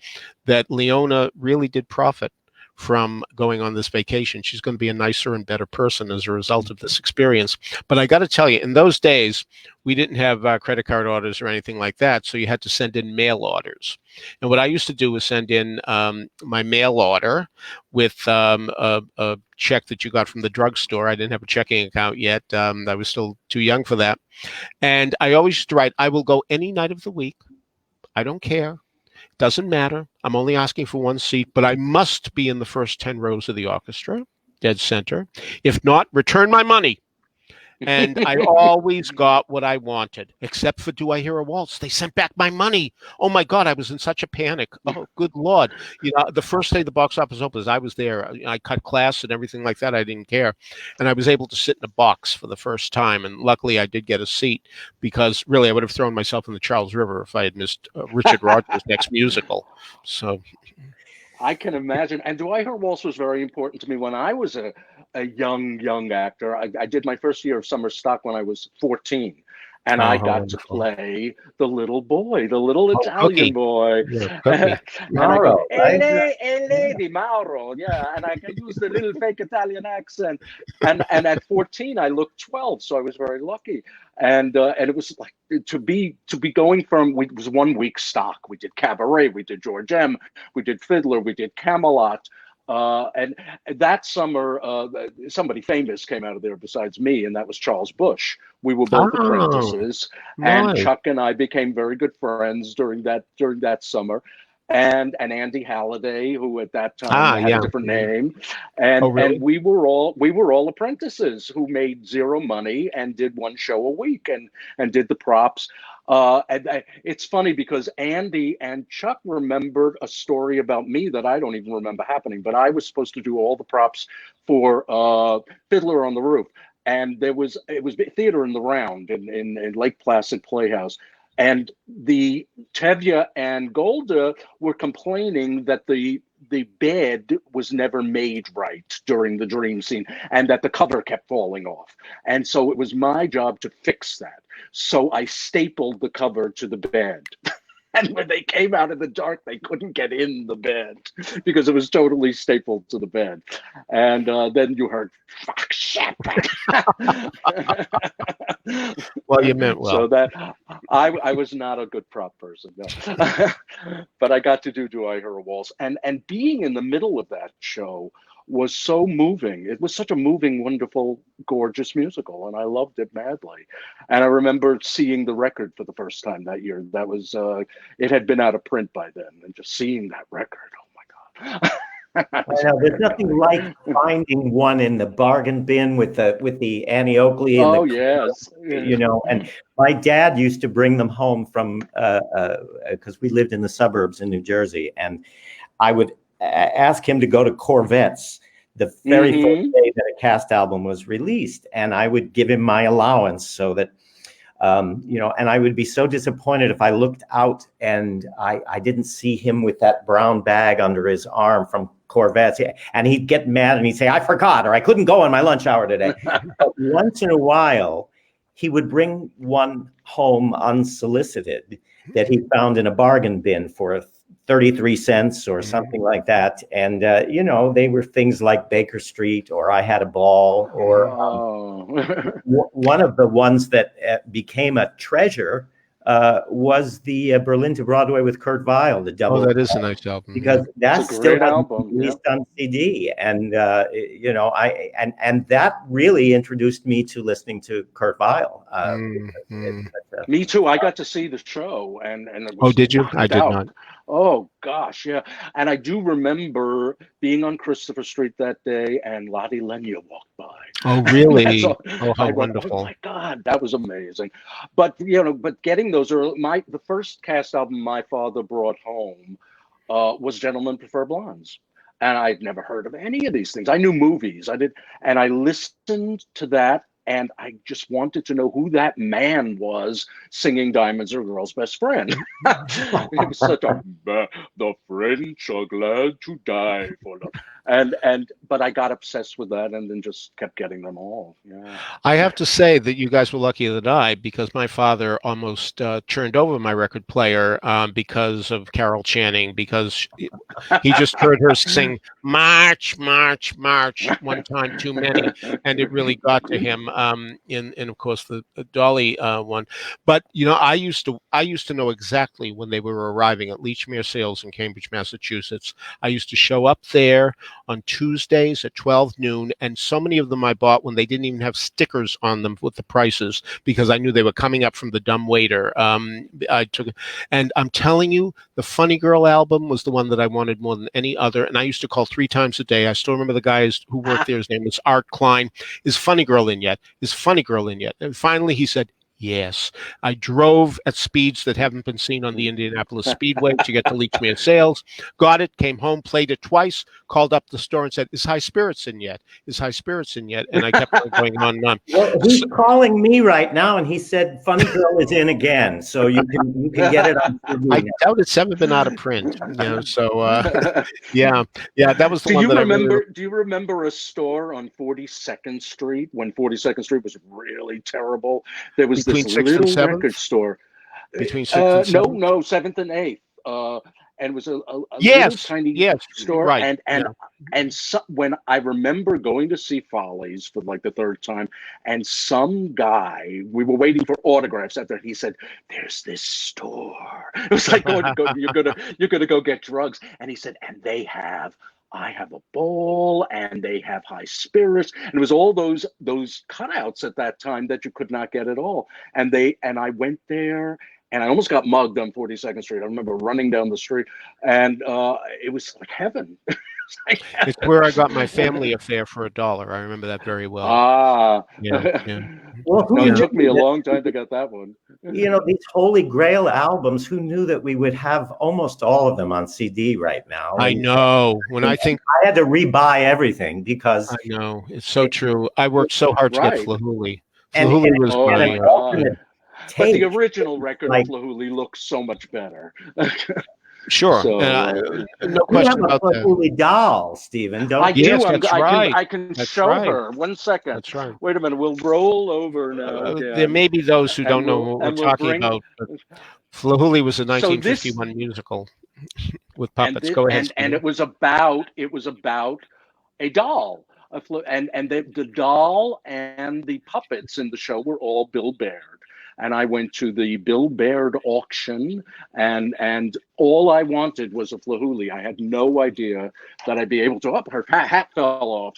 that Leona really did profit from going on this vacation. She's going to be a nicer and better person as a result of this experience. But I got to tell you, in those days, we didn't have credit card orders or anything like that, so you had to send in mail orders. And what I used to do was send in my mail order with a check that you got from the drugstore. I didn't have a checking account yet. I was still too young for that. And I always used to write, I will go any night of the week. I don't care. Doesn't matter. I'm only asking for one seat, but I must be in the first 10 rows of the orchestra, dead center. If not, return my money. And I always got what I wanted, except for Do I Hear a Waltz? They sent back my money. Oh my God, I was in such a panic. Oh, good Lord. You know, the first day the box office opens, I was there. I cut class and everything like that. I didn't care. And I was able to sit in a box for the first time. And luckily I did get a seat, because really I would have thrown myself in the Charles River if I had missed Richard Rodgers' next musical. So I can imagine. And Do I Hear Waltz was very important to me when I was a young actor. I did my first year of summer stock when I was 14. And I how got to wonderful. play the little boy, the little Oh, Italian Cookie. boy. Yeah, Cookie. And I go, Mauro, right? Di Mauro. Yeah. And I can use the little fake Italian accent. And at 14, I looked 12. So I was very lucky. And it was like to be going from, it was 1 week stock. We did Cabaret, we did George M., we did Fiddler, we did Camelot. And that summer, somebody famous came out of there besides me, and that was Charles Bush. We were both apprentices, and nice. Chuck and I became very good friends during that summer. And Andy Halliday, who at that time had a different name, and really? we were all apprentices who made zero money and did one show a week and did the props. It's funny because Andy and Chuck remembered a story about me that I don't even remember happening, but I was supposed to do all the props for Fiddler on the Roof. And it was theater in the Round in Lake Placid Playhouse. And the Tevye and Golda were complaining that the bed was never made right during the dream scene, and that the cover kept falling off. And so it was my job to fix that. So I stapled the cover to the bed. And when they came out in the dark, they couldn't get in the bed because it was totally stapled to the bed. And then you heard, fuck, shit. Well, you meant well. So that I was not a good prop person, no. But I got to do I Hear a Waltz, and being in the middle of that show was so moving. It was such a moving, wonderful, gorgeous musical, and I loved it madly. And I remember seeing the record for the first time that year. That was it had been out of print by then, and just seeing that record. Oh my God. I know, there's nothing like finding one in the bargain bin with the Annie Oakley and Oh yes, you know. And my dad used to bring them home from because we lived in the suburbs in New Jersey, and I would ask him to go to Corvette's the very first day that a cast album was released, and I would give him my allowance so that you know, and I would be so disappointed if I looked out and I didn't see him with that brown bag under his arm from Corvettes, and he'd get mad and he'd say, I forgot, or I couldn't go on my lunch hour today. But once in a while, he would bring one home unsolicited that he found in a bargain bin for 33 cents or something like that. And, you know, they were things like Baker Street or I Had a Ball, or one of the ones that became a treasure was the Berlin to Broadway with Kurt Weill, the double. Oh, that is a nice album. Because that's still released on CD. And, you know, and that really introduced me to listening to Kurt Weill. Me too. I got to see the show. And it was did you? I did not. Oh, gosh, yeah. And I do remember being on Christopher Street that day and Lottie Lenya walked by. Oh, really? Oh, how wonderful. Oh, my God, that was amazing. But, you know, getting those early, the first cast album my father brought home was Gentlemen Prefer Blondes. And I'd never heard of any of these things. I knew movies. And I listened to that. And I just wanted to know who that man was singing Diamonds Are a Girl's Best Friend. It was such a, the French are glad to die for love. But I got obsessed with that and then just kept getting them all. Yeah. I have to say that you guys were luckier than I, because my father almost turned over my record player because of Carol Channing, because he just heard her sing March, March, March one time too many. And it really got to him. In of course the Dolly one, but you know, I used to know exactly when they were arriving at Leachmere Sales in Cambridge, Massachusetts. I used to show up there on Tuesdays at 12 noon, and so many of them I bought when they didn't even have stickers on them with the prices, because I knew they were coming up from the dumb waiter. I took, and I'm telling you, the Funny Girl album was the one that I wanted more than any other, and I used to call 3 times a day. I still remember the guys who worked there. His name was Art Klein. Is Funny Girl in yet? Is Funny Girl in yet? And finally he said, yes. I drove at speeds that haven't been seen on the Indianapolis Speedway to get to Leachmere Sales. Got it, came home, played it twice, called up the store and said, is High Spirits in yet? Is High Spirits in yet? And I kept going on and on. Well, he's calling me right now, and he said Funny Girl is in again, so you can get it on CD. I doubt it's ever been out of print. You know, so yeah, that was the one that I remember. Do you remember a store on 42nd Street when 42nd Street was really terrible? There was between this 6th little and 7th? record store. Between 6th and 7th? No, 7th and 8th. And it was a little tiny store. Right. And so, when I remember going to see Follies for like the 3rd time, and some guy, we were waiting for autographs after, he said, "There's this store." It was like, you're gonna go get drugs. And he said, and they have I Have a Ball, and they have High Spirits, and it was all those cutouts at that time that you could not get at all. And I went there, and I almost got mugged on 42nd Street. I remember running down the street, and it was like heaven. It's where I got my Family Affair for $1. I remember that very well. Yeah. Well, it took me a long time to get that one. You know, these Holy Grail albums, who knew that we would have almost all of them on CD right now? I know. When I had to rebuy everything because I know, it's so true. I worked so hard to get Flahooley. Flahooley was but the original record of Flahooley looks so much better. Sure, so, no question about that. Flahooley doll, Stephen. Don't I do. Yes, that's right. I can show her. 1 second. That's right. Wait a minute. We'll roll over now. There may be those who don't know what we're talking about. But Flahooley was a 1951 musical with puppets. Go ahead. And it was about a doll. and the doll and the puppets in the show were all Bill Baird. And I went to the Bill Baird auction, and all I wanted was a Flahooley. I had no idea that I'd be able to. Oh, her hat fell off,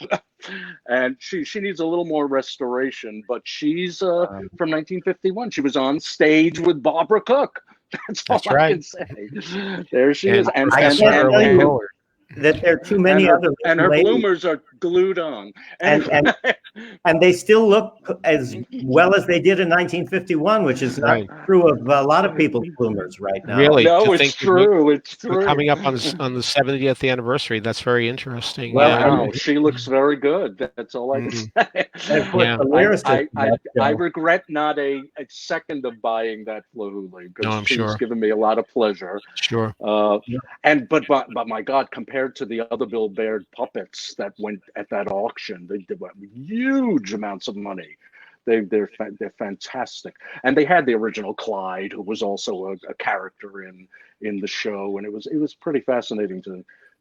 and she needs a little more restoration. But she's from 1951. She was on stage with Barbara Cook. That's all I can say. There she is, and that there are too many other and her ladies. bloomers are glued on, and they still look as well as they did in 1951, which is not true of a lot of people's bloomers right now. Really? No, it's true. It's true. Coming up on the 70th anniversary. That's very interesting. Wow, she looks very good. That's all I can say. I regret not a second of buying that Flahooley because she's given me a lot of pleasure. Sure. But my God, compared to the other Bill Baird puppets that went at that auction, they did huge amounts of money. They're fantastic, and they had the original Clyde, who was also a character in the show, and it was pretty fascinating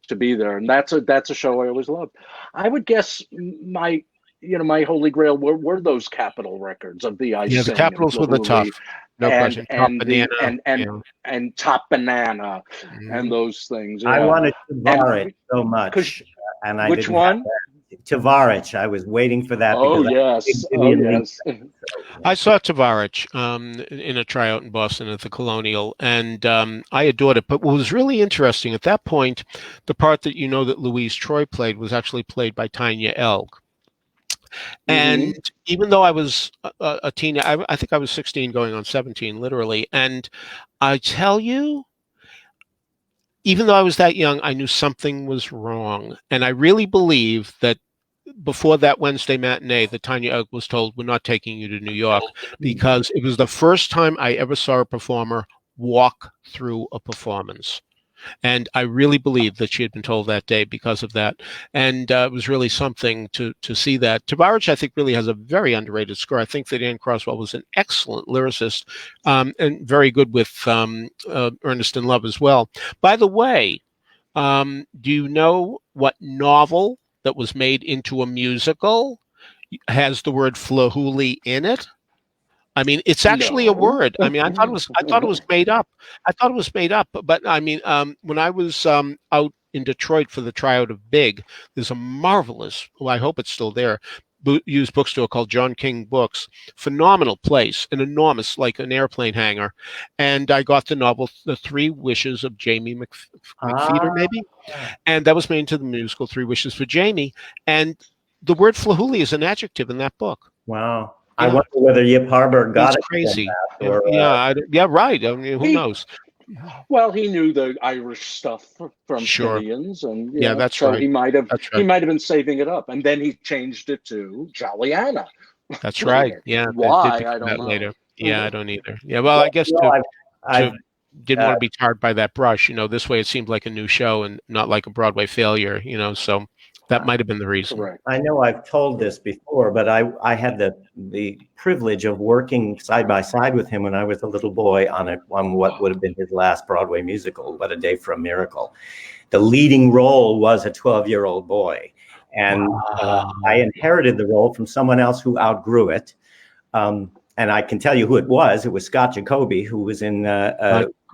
to be there. And that's a show I always loved. I would guess my holy grail were those Capitol records of the Ice. Yeah, the Capitals were the tough. No question. And Top Banana and those things. I wanted Tavarich so much. And I which one? Tavarich. I was waiting for that. Oh, yes. I saw Tavarich in a tryout in Boston at the Colonial, and I adored it. But what was really interesting at that point, the part that that Louise Troy played was actually played by Tanya Elg. And even though I was a teen, I think I was 16 going on 17, literally. And I tell you, even though I was that young, I knew something was wrong. And I really believe that before that Wednesday matinee, that Tanya Elg was told, we're not taking you to New York, because it was the first time I ever saw a performer walk through a performance. And I really believe that she had been told that day because of that. And it was really something to see that. Tavarich, I think, really has a very underrated score. I think that Ann Croswell was an excellent lyricist and very good with Ernest in Love as well. By the way, do you know what novel that was made into a musical has the word Flahooley in it? I mean, it's actually a word. I mean, I thought it was made up. But I mean, when I was out in Detroit for the tryout of Big, there's a marvelous, I hope it's still there, used bookstore called John King Books. Phenomenal place, an enormous, like an airplane hangar. And I got the novel, The Three Wishes of Jamie McPheeter, maybe? And that was made into the musical, Three Wishes for Jamie. And the word Flahooley is an adjective in that book. Wow. I wonder whether Yip Harburg got it. Crazy. Right. I mean, who knows? Well, he knew the Irish stuff from Indians, and that's so right. He might have been saving it up, and then he changed it to Jolly Anna. That's right. Yeah. Why? I don't know. Later. Yeah, I don't either. Yeah. Well, I guess I didn't want to be tarred by that brush. This way it seemed like a new show and not like a Broadway failure. So. That might have been the reason. Correct. I know I've told this before, but I had the privilege of working side by side with him when I was a little boy on what would have been his last Broadway musical, What a Day for a Miracle. The leading role was a 12-year-old boy, and I inherited the role from someone else who outgrew it. And I can tell you who it was. It was Scott Jacoby, who was in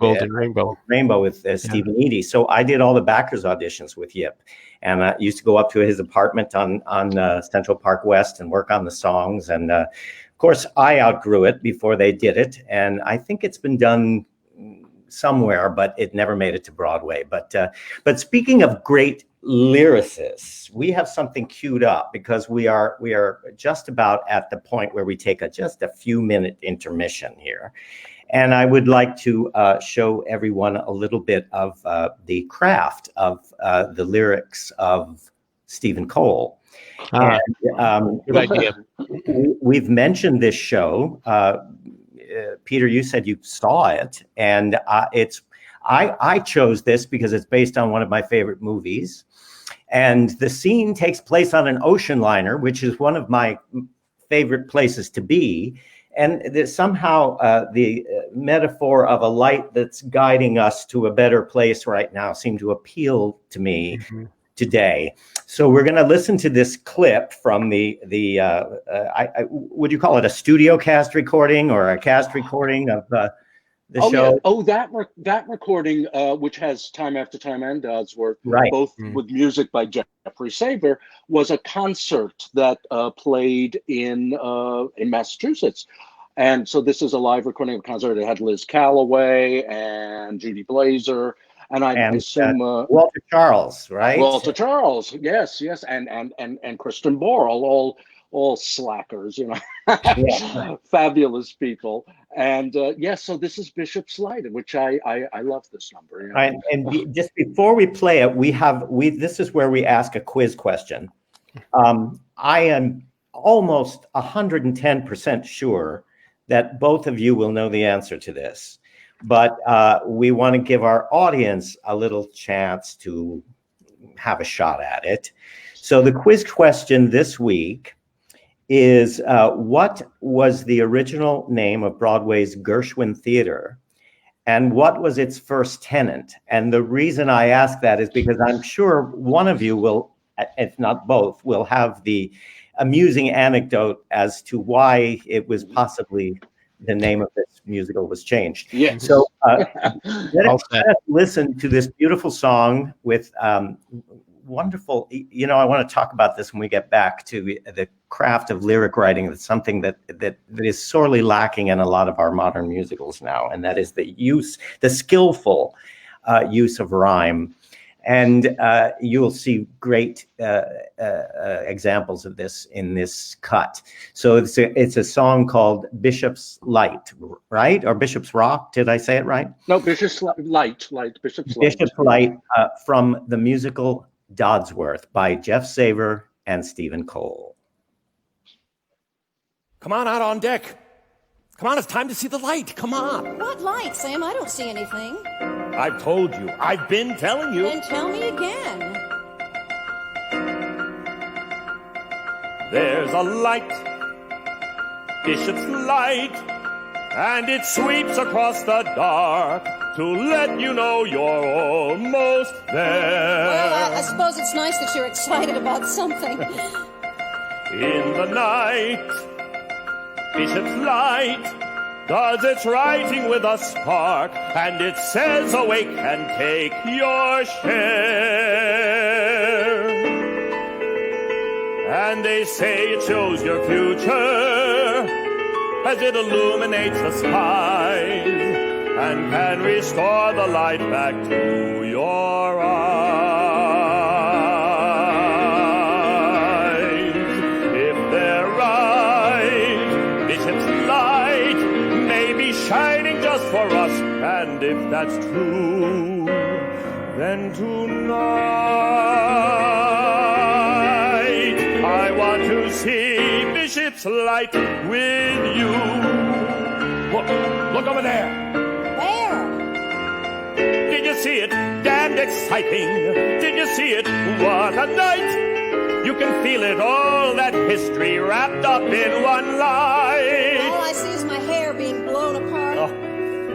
Golden Rainbow with Stephen Eady. So I did all the backers auditions with Yip. And I used to go up to his apartment on Central Park West and work on the songs. And of course, I outgrew it before they did it. And I think it's been done somewhere, but it never made it to Broadway. But speaking of great lyricists, we have something queued up because we are just about at the point where we take just a few minute intermission here. And I would like to show everyone a little bit of the craft of the lyrics of Stephen Cole. Good idea. We've mentioned this show. Peter, you said you saw it, and I chose this because it's based on one of my favorite movies. And the scene takes place on an ocean liner, which is one of my favorite places to be. And somehow the metaphor of a light that's guiding us to a better place right now seemed to appeal to me today. So we're going to listen to this clip from the would you call it a studio cast recording or a cast recording of the show? Yeah. Oh, that recording, which has Time After Time and Dodsworth, Right. both with music by Jeffrey Saver, was a concert that played in Massachusetts. And so this is a live recording of a concert. It had Liz Calloway and Judy Blazer, and I assume Walter Charles, right? Walter Charles, yes, and Kristen Borle, all slackers, you know, Yeah. fabulous people. And yes, so this is Bishop's Light, which I love this number. You know? And just before we play it, this is where we ask a quiz question. I am almost 110% sure that both of you will know the answer to this, but we want to give our audience a little chance to have a shot at it. So the quiz question this week is, what was the original name of Broadway's Gershwin Theater, and what was its first tenant? And the reason I ask that is because I'm sure one of you will, if not both, will have the amusing anecdote as to why it was possibly the name of this musical was changed. Yeah. So let us listen to this beautiful song with wonderful, you know, I want to talk about this when we get back to the craft of lyric writing. That's something that is sorely lacking in a lot of our modern musicals now, and that is the skillful use of rhyme. And you'll see great examples of this in this cut. So it's a song called Bishop's Light, right? Or Bishop's Rock, did I say it right? No, Bishop's Light, Bishop's Light. Bishop's Light from the musical Dodsworth by Jeff Saver and Stephen Cole. Come on out on deck. Come on, it's time to see the light. Come on. What light, Sam? I don't see anything. I've told you. I've been telling you. Then tell me again. There's a light, Bishop's Light, and it sweeps across the dark to let you know you're almost there. Well, I suppose it's nice that you're excited about something. In the night, Bishop's Light does its writing with a spark, and it says awake and take your share. And they say it shows your future as it illuminates the skies and can restore the light back to your eyes. If they're right, Bishop's Light may be shining just for us, and if that's true, then tonight I want to see Bishop's Light with you. Look over there. Where? Did you see it? Damned exciting. Did you see it? What a night. You can feel it, all that history wrapped up in one light. All I see is my hair being blown apart.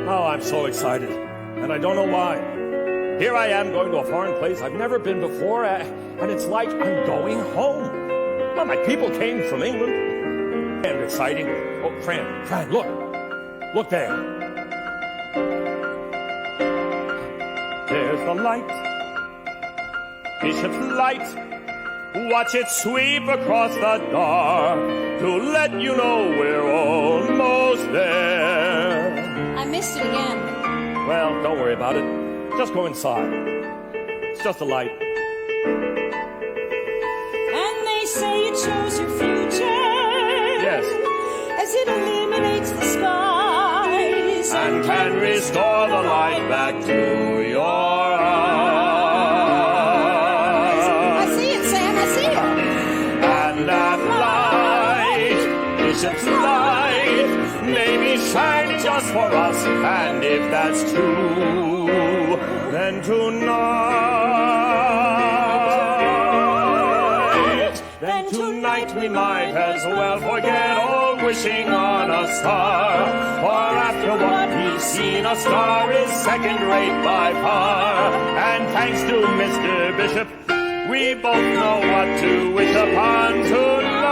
Oh, I'm so excited, and I don't know why. Here I am going to a foreign place I've never been before, and it's like I'm going home. Well, my people came from England. And exciting. Oh, Fran, look. Look there. There's the light. Bishop's Light. Watch it sweep across the dark to let you know we're almost there. I missed it again. Well, don't worry about it. Just go inside. It's just a light. And they say it shows your future. Yes. As it illuminates the skies. And can restore the light back to your eyes. I see it, Sam, I see it. And that light, Bishop's Light, may be shining just for us. And if that's true, then tonight we might as well forget all wishing on a star. For after what we've seen, a star is second rate by far. And thanks to Mr. Bishop, We both know what to wish upon tonight.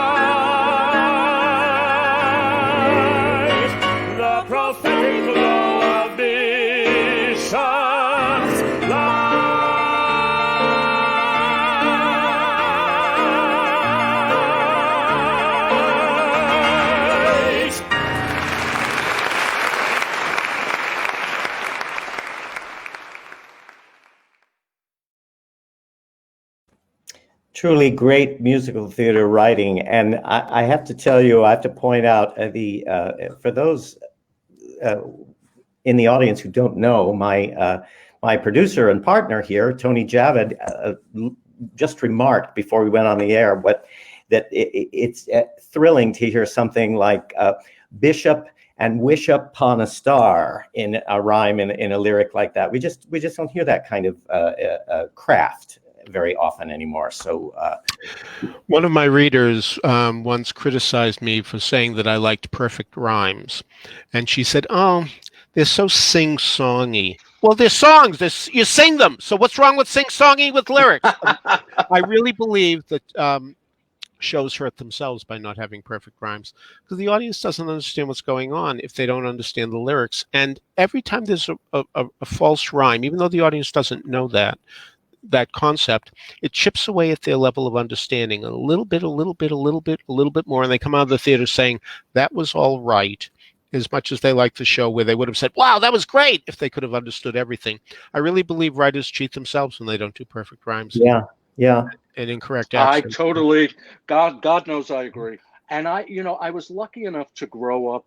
The prophetic glow of visions light. Truly great musical theater writing, and I have to tell you, I have to point out for those in the audience who don't know, my producer and partner here, Tony Javid, just remarked before we went on the air that it's thrilling to hear something like Bishop and wish upon a star in a rhyme in a lyric like that. We just don't hear that kind of craft very often anymore. So one of my readers once criticized me for saying that I liked perfect rhymes, and she said, "Oh, they're so sing-songy." Well, they're songs. You sing them. So what's wrong with sing-songy with lyrics? I really believe that shows hurt themselves by not having perfect rhymes, because the audience doesn't understand what's going on if they don't understand the lyrics. And every time there's a false rhyme, even though the audience doesn't know that concept, it chips away at their level of understanding a little bit more, and they come out of the theater saying that was all right, as much as they like the show, where they would have said, "Wow, that was great," if they could have understood everything. I really believe writers cheat themselves when they don't do perfect rhymes. Yeah. And incorrect I accent. totally, God knows I agree. And I was lucky enough to grow up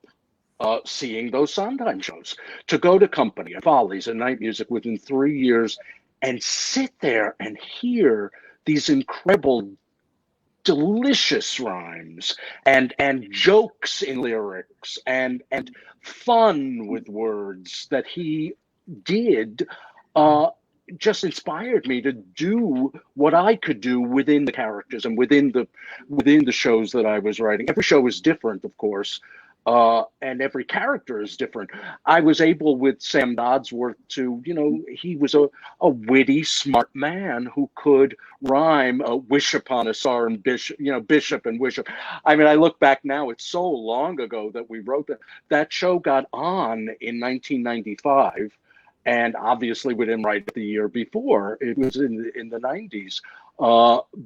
seeing those Sondheim shows, to go to Company and Follies and Night Music within 3 years and sit there and hear these incredible, delicious rhymes and jokes in lyrics and fun with words that he did. Just inspired me to do what I could do within the characters and within the shows that I was writing. Every show is different, of course, and every character is different. I was able with Sam Dodsworth to, he was a witty, smart man who could rhyme wish upon a star and bishop, bishop and wish. I mean, I look back now, it's so long ago that we wrote that. That show got on in 1995. And obviously we didn't write it the year before. It was in the 90s.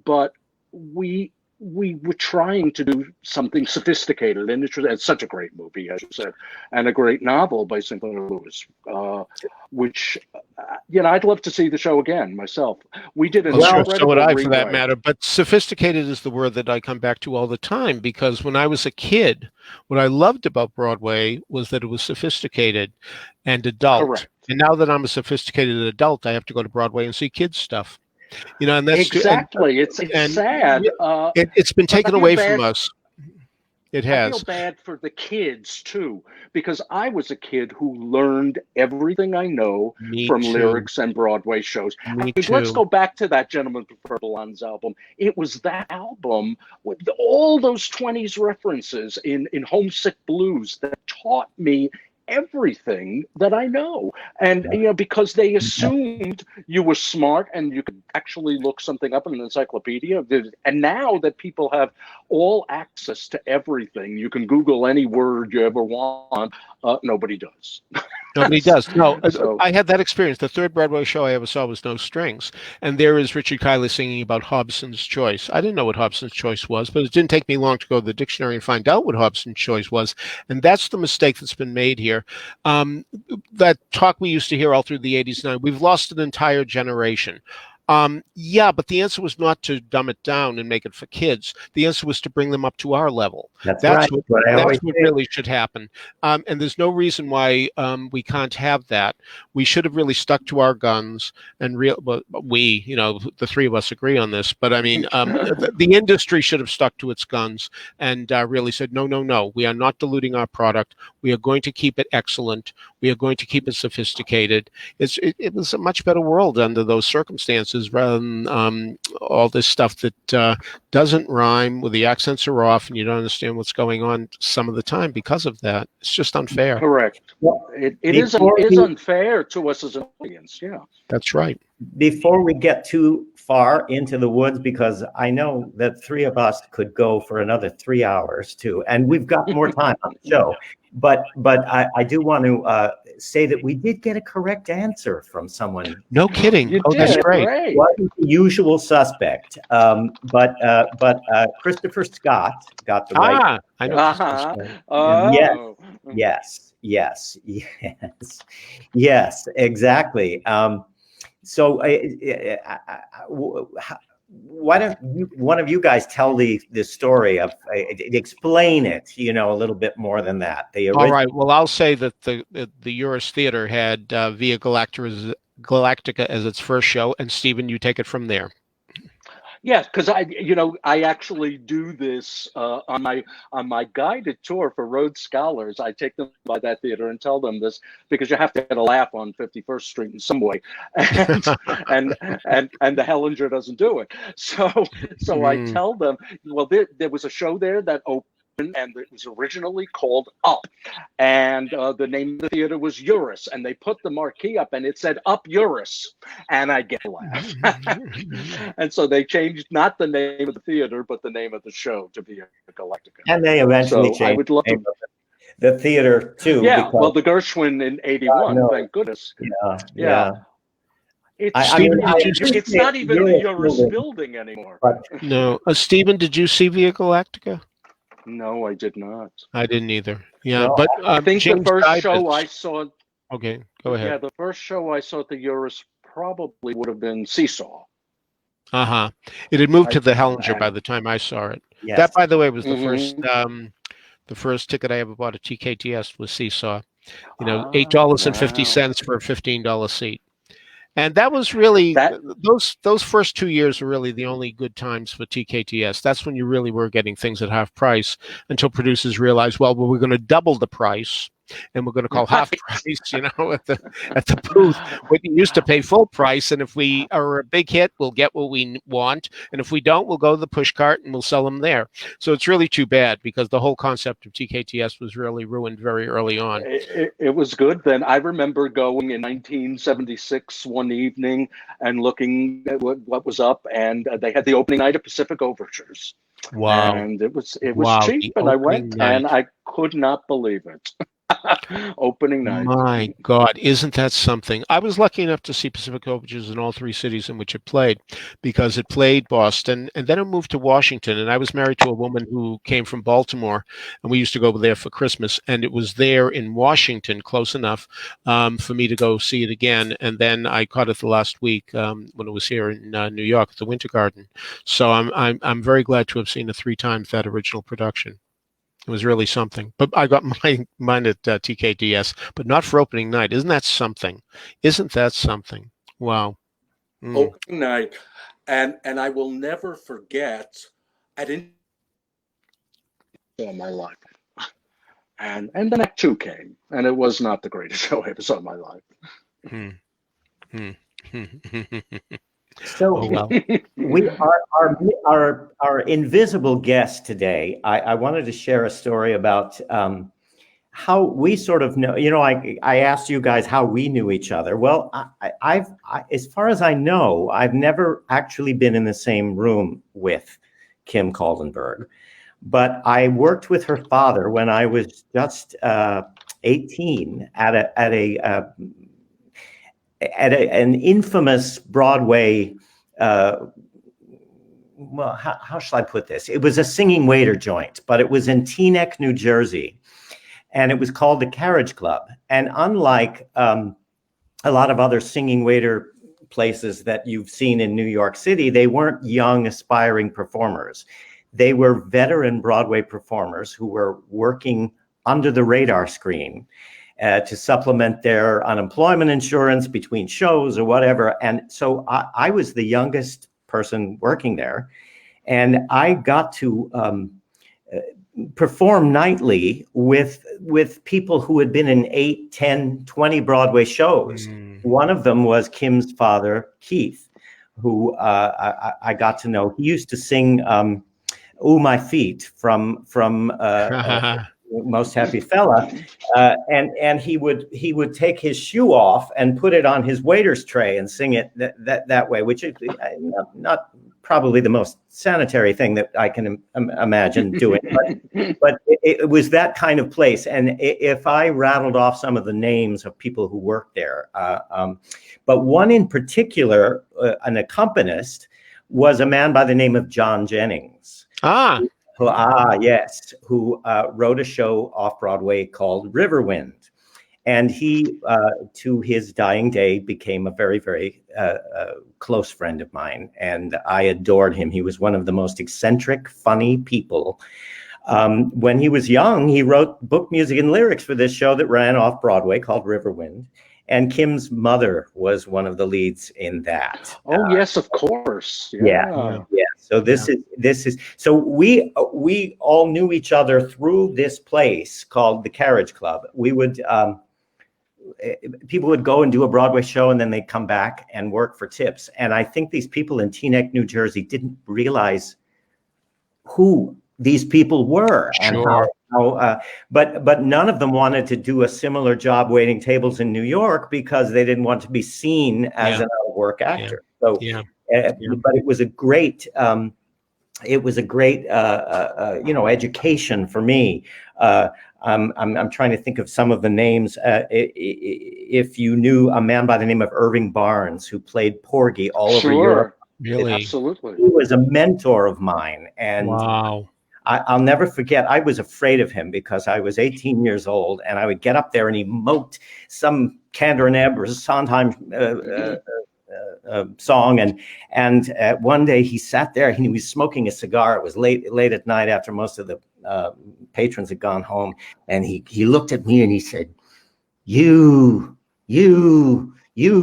But we were trying to do something sophisticated, and it's such a great movie, as you said, and a great novel by Sinclair Lewis, which I'd love to see the show again myself. We did an so would I, for that rewrite. matter. But sophisticated is the word that I come back to all the time, because when I was a kid, what I loved about Broadway was that it was sophisticated and adult. Correct. And now that I'm a sophisticated adult, I have to go to Broadway and see kids stuff. And that's exactly. It's sad. It's been taken away from us. It has. I feel bad for the kids too, because I was a kid who learned everything I know from lyrics and Broadway shows. Let's go back to that Gentleman Prefer Blondes album. It was that album with all those 20s references in Homesick Blues that taught me everything that I know. And because they assumed you were smart and you could actually look something up in an encyclopedia. And now that people have all access to everything, you can Google any word you ever want. Nobody does. Nobody does. No, So- I had that experience. The third Broadway show I ever saw was No Strings. And there is Richard Kiley singing about Hobson's Choice. I didn't know what Hobson's Choice was, but it didn't take me long to go to the dictionary and find out what Hobson's Choice was. And that's the mistake that's been made here. That talk we used to hear all through the 80s and 90s, we've lost an entire generation. But the answer was not to dumb it down and make it for kids. The answer was to bring them up to our level. That's right. That's what really should happen. And there's no reason why we can't have that. We should have really stuck to our guns and the three of us agree on this. But I mean, the industry should have stuck to its guns and really said, no, we are not diluting our product. We are going to keep it excellent. We are going to keep it sophisticated. It was a much better world under those circumstances. voices rather than all this stuff that doesn't rhyme, where the accents are off and you don't understand what's going on some of the time because of that. It's just unfair. Correct. Well, It is unfair to us as an audience. Yeah. That's right. Before we get too far into the woods, because I know that three of us could go for another 3 hours too, and we've got more time on the show. But I do want to say that we did get a correct answer from someone. No kidding. You That's did, great. It wasn't the usual suspect, but Christopher Scott got the right. I know. Uh-huh. Yes. Yes, exactly. So why don't one of you guys tell the story of explain it, a little bit more than that. All right. Well, I'll say that the Eurus Theater had Via Galactica as its first show, and Stephen, you take it from there. Yeah, because I actually do this on my guided tour for Rhodes Scholars. I take them by that theater and tell them this because you have to get a laugh on 51st Street in some way, and the Hellinger doesn't do it. So I tell them, well, there was a show there that opened, and it was originally called Up, and the name of the theater was Eurus, and they put the marquee up and it said Up Eurus, and I get a laugh. And so they changed not the name of the theater but the name of the show to Via Galactica, and they eventually changed the theater too. Yeah, well, the Gershwin in '81, thank goodness. Yeah. It's not even the Eurus building anymore. No, Stephen, did you see Via Galactica? No, I did not. I didn't either. Yeah, No, but I think James the first Dive show is- I saw. Okay, go ahead. Yeah, the first show I saw at the Eurus probably would have been Seesaw. It had moved to the Hellinger by the time I saw it. Yes. That, by the way, was the first ticket I ever bought at TKTS was Seesaw. $8.50 for a $15 seat. And that was really those first 2 years were really the only good times for TKTS. That's when you really were getting things at half price until producers realized, well, we're going to double the price and we're going to call half price, at the booth. We used to pay full price, and if we are a big hit, we'll get what we want, and if we don't, we'll go to the push cart and we'll sell them there. So it's really too bad because the whole concept of TKTS was really ruined very early on. It was good then. I remember going in 1976 one evening and looking at what was up, and they had the opening night of Pacific Overtures. Wow! And it was cheap, and I went and I could not believe it. Opening night. My God, isn't that something? I was lucky enough to see Pacific Overtures in all three cities in which it played, because it played Boston, and then it moved to Washington. And I was married to a woman who came from Baltimore, and we used to go over there for Christmas. And it was there in Washington, close enough for me to go see it again. And then I caught it the last week when it was here in New York at the Winter Garden. So I'm very glad to have seen it 3 times that original production. It was really something. But I got mine at TKDS, but not for opening night. Isn't that something? Isn't that something? Wow. Opening night. And I will never forget, I didn't in my life. And then Act 2 came, and it was not the greatest show I ever saw in my life. So we our invisible guest today. I wanted to share a story about how we sort of know. I asked you guys how we knew each other. Well, I've as far as I know, I've never actually been in the same room with Kim Kaldenberg, but I worked with her father when I was just 18 at an infamous Broadway, well, how shall I put this? It was a singing waiter joint, but it was in Teaneck, New Jersey, and it was called the Carriage Club. And unlike a lot of other singing waiter places that you've seen in New York City, they weren't young, aspiring performers. They were veteran Broadway performers who were working under the radar screen to supplement their unemployment insurance between shows or whatever. And so I was the youngest person working there. And I got to perform nightly with people who had been in 8, 10, 20 Broadway shows. One of them was Kim's father, Keith, who I got to know. He used to sing "Ooh My Feet" from Most Happy Fella, and he would take his shoe off and put it on his waiter's tray and sing it that way, which is not probably the most sanitary thing that I can imagine doing, but it was that kind of place. And if I rattled off some of the names of people who worked there, but one in particular, an accompanist, was a man by the name of John Jennings. Yes, who wrote a show off-Broadway called Riverwind. And he, to his dying day, became a very, very close friend of mine. And I adored him. He was one of the most eccentric, funny people. When he was young, he wrote book music and lyrics for this show that ran off-Broadway called Riverwind. And Kim's mother was one of the leads in that. Oh, yes, of course. Yeah. So this is so we all knew each other through this place called the Carriage Club. We would people would go and do a Broadway show, and then they'd come back and work for tips. And I think these people in Teaneck, New Jersey, didn't realize who these people were. Sure. And but none of them wanted to do a similar job waiting tables in New York because they didn't want to be seen as an out-of-work actor. But it was a great education for me. I'm trying to think of some of the names. If you knew a man by the name of Irving Barnes, who played Porgy all over Europe, really, absolutely, he was a mentor of mine, and wow. I'll never forget. I was afraid of him because I was 18 years old, and I would get up there and he moped some Kander and Ebb or Sondheim song, and one day he sat there and he was smoking a cigar. It was late at night after most of the patrons had gone home, and he looked at me and he said, "You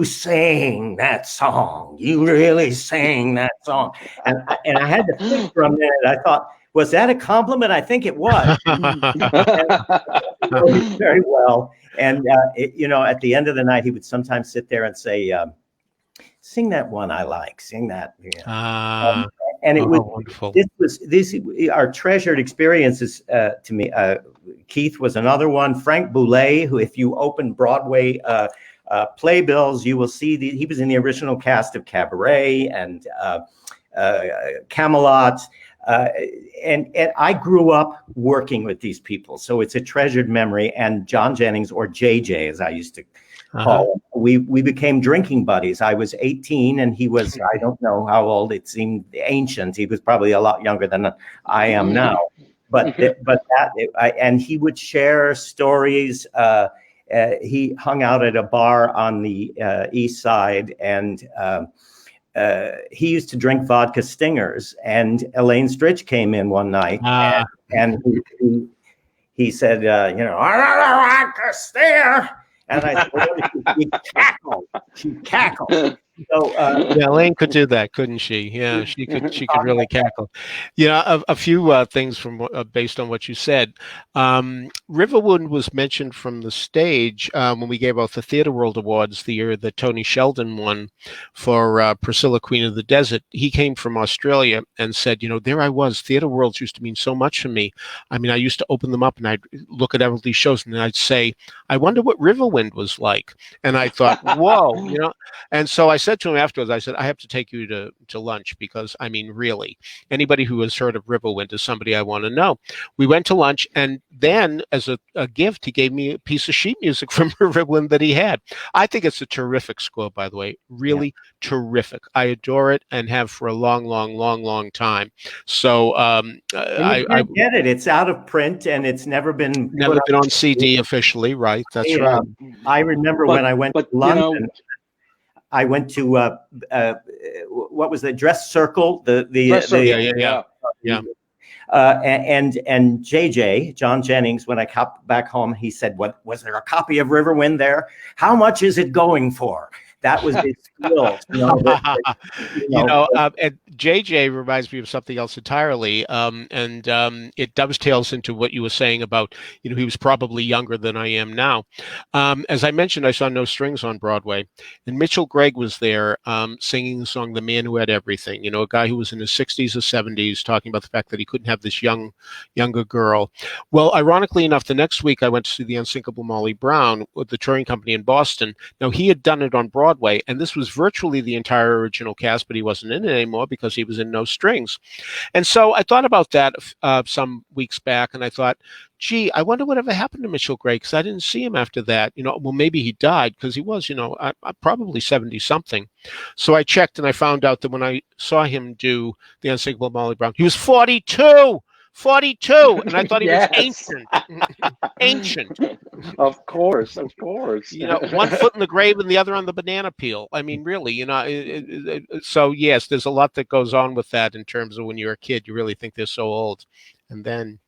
sang that song. You really sang that song." And I had to think for a minute. I thought, was that a compliment? I think it was. Very well. And, at the end of the night, he would sometimes sit there and say, "Sing that one I like, sing that." And it was wonderful. This our treasured experiences to me. Keith was another one. Frank Boulez, who, if you open Broadway playbills, you will see he was in the original cast of Cabaret and Camelot. And I grew up working with these people, so it's a treasured memory. And John Jennings, or JJ, as I used to call him, we became drinking buddies. I was 18, and he was, I don't know how old. It seemed ancient. He was probably a lot younger than I am now. But and he would share stories. He hung out at a bar on the East Side, and he used to drink vodka stingers, and Elaine Stritch came in one night, and he said, "I like a stinger." And I said, well, she cackled. So, Elaine could do that, couldn't she? Yeah, she could really cackle. A few things from based on what you said. Riverwind was mentioned from the stage when we gave out the Theatre World Awards the year that Tony Sheldon won for Priscilla, Queen of the Desert. He came from Australia and said, there I was. Theatre Worlds used to mean so much to me. I mean, I used to open them up and I'd look at all these shows and I'd say, I wonder what Riverwind was like. And I thought, whoa, And so I said to him afterwards, I said, I have to take you to lunch because, I mean, really, anybody who has heard of Riverwind is somebody I want to know. We went to lunch, and then as a gift, he gave me a piece of sheet music from Riverwind that he had. I think it's a terrific score, by the way, really terrific. I adore it and have for a long, long, long, long time. So I get it. It's out of print, and it's never been on CD officially, right? That's right. I remember when I went to London. I went to what was the Dress Circle? And JJ, John Jennings, when I got back home, he said, "What was there a copy of Riverwind there? How much is it going for?" that was his skill. And JJ reminds me of something else entirely, and it dovetails into what you were saying about, he was probably younger than I am now. As I mentioned, I saw No Strings on Broadway, and Mitchell Gregg was there singing the song "The Man Who Had Everything." A guy who was in his 60s or 70s, talking about the fact that he couldn't have this younger girl. Well, ironically enough, the next week I went to see the Unsinkable Molly Brown with the touring company in Boston. Now, he had done it on Broadway, and this was virtually the entire original cast, but he wasn't in it anymore because he was in No Strings. And so I thought about that some weeks back, and I thought, gee, I wonder whatever happened to Mitchell Gregg, because I didn't see him after that. Well, maybe he died, because he was, probably 70-something. So I checked, and I found out that when I saw him do the Unsinkable Molly Brown, he was 42! 42, and I thought he was ancient. Of course. One foot in the grave and the other on the banana peel. I mean, really, so yes, there's a lot that goes on with that in terms of when you're a kid, you really think they're so old. And then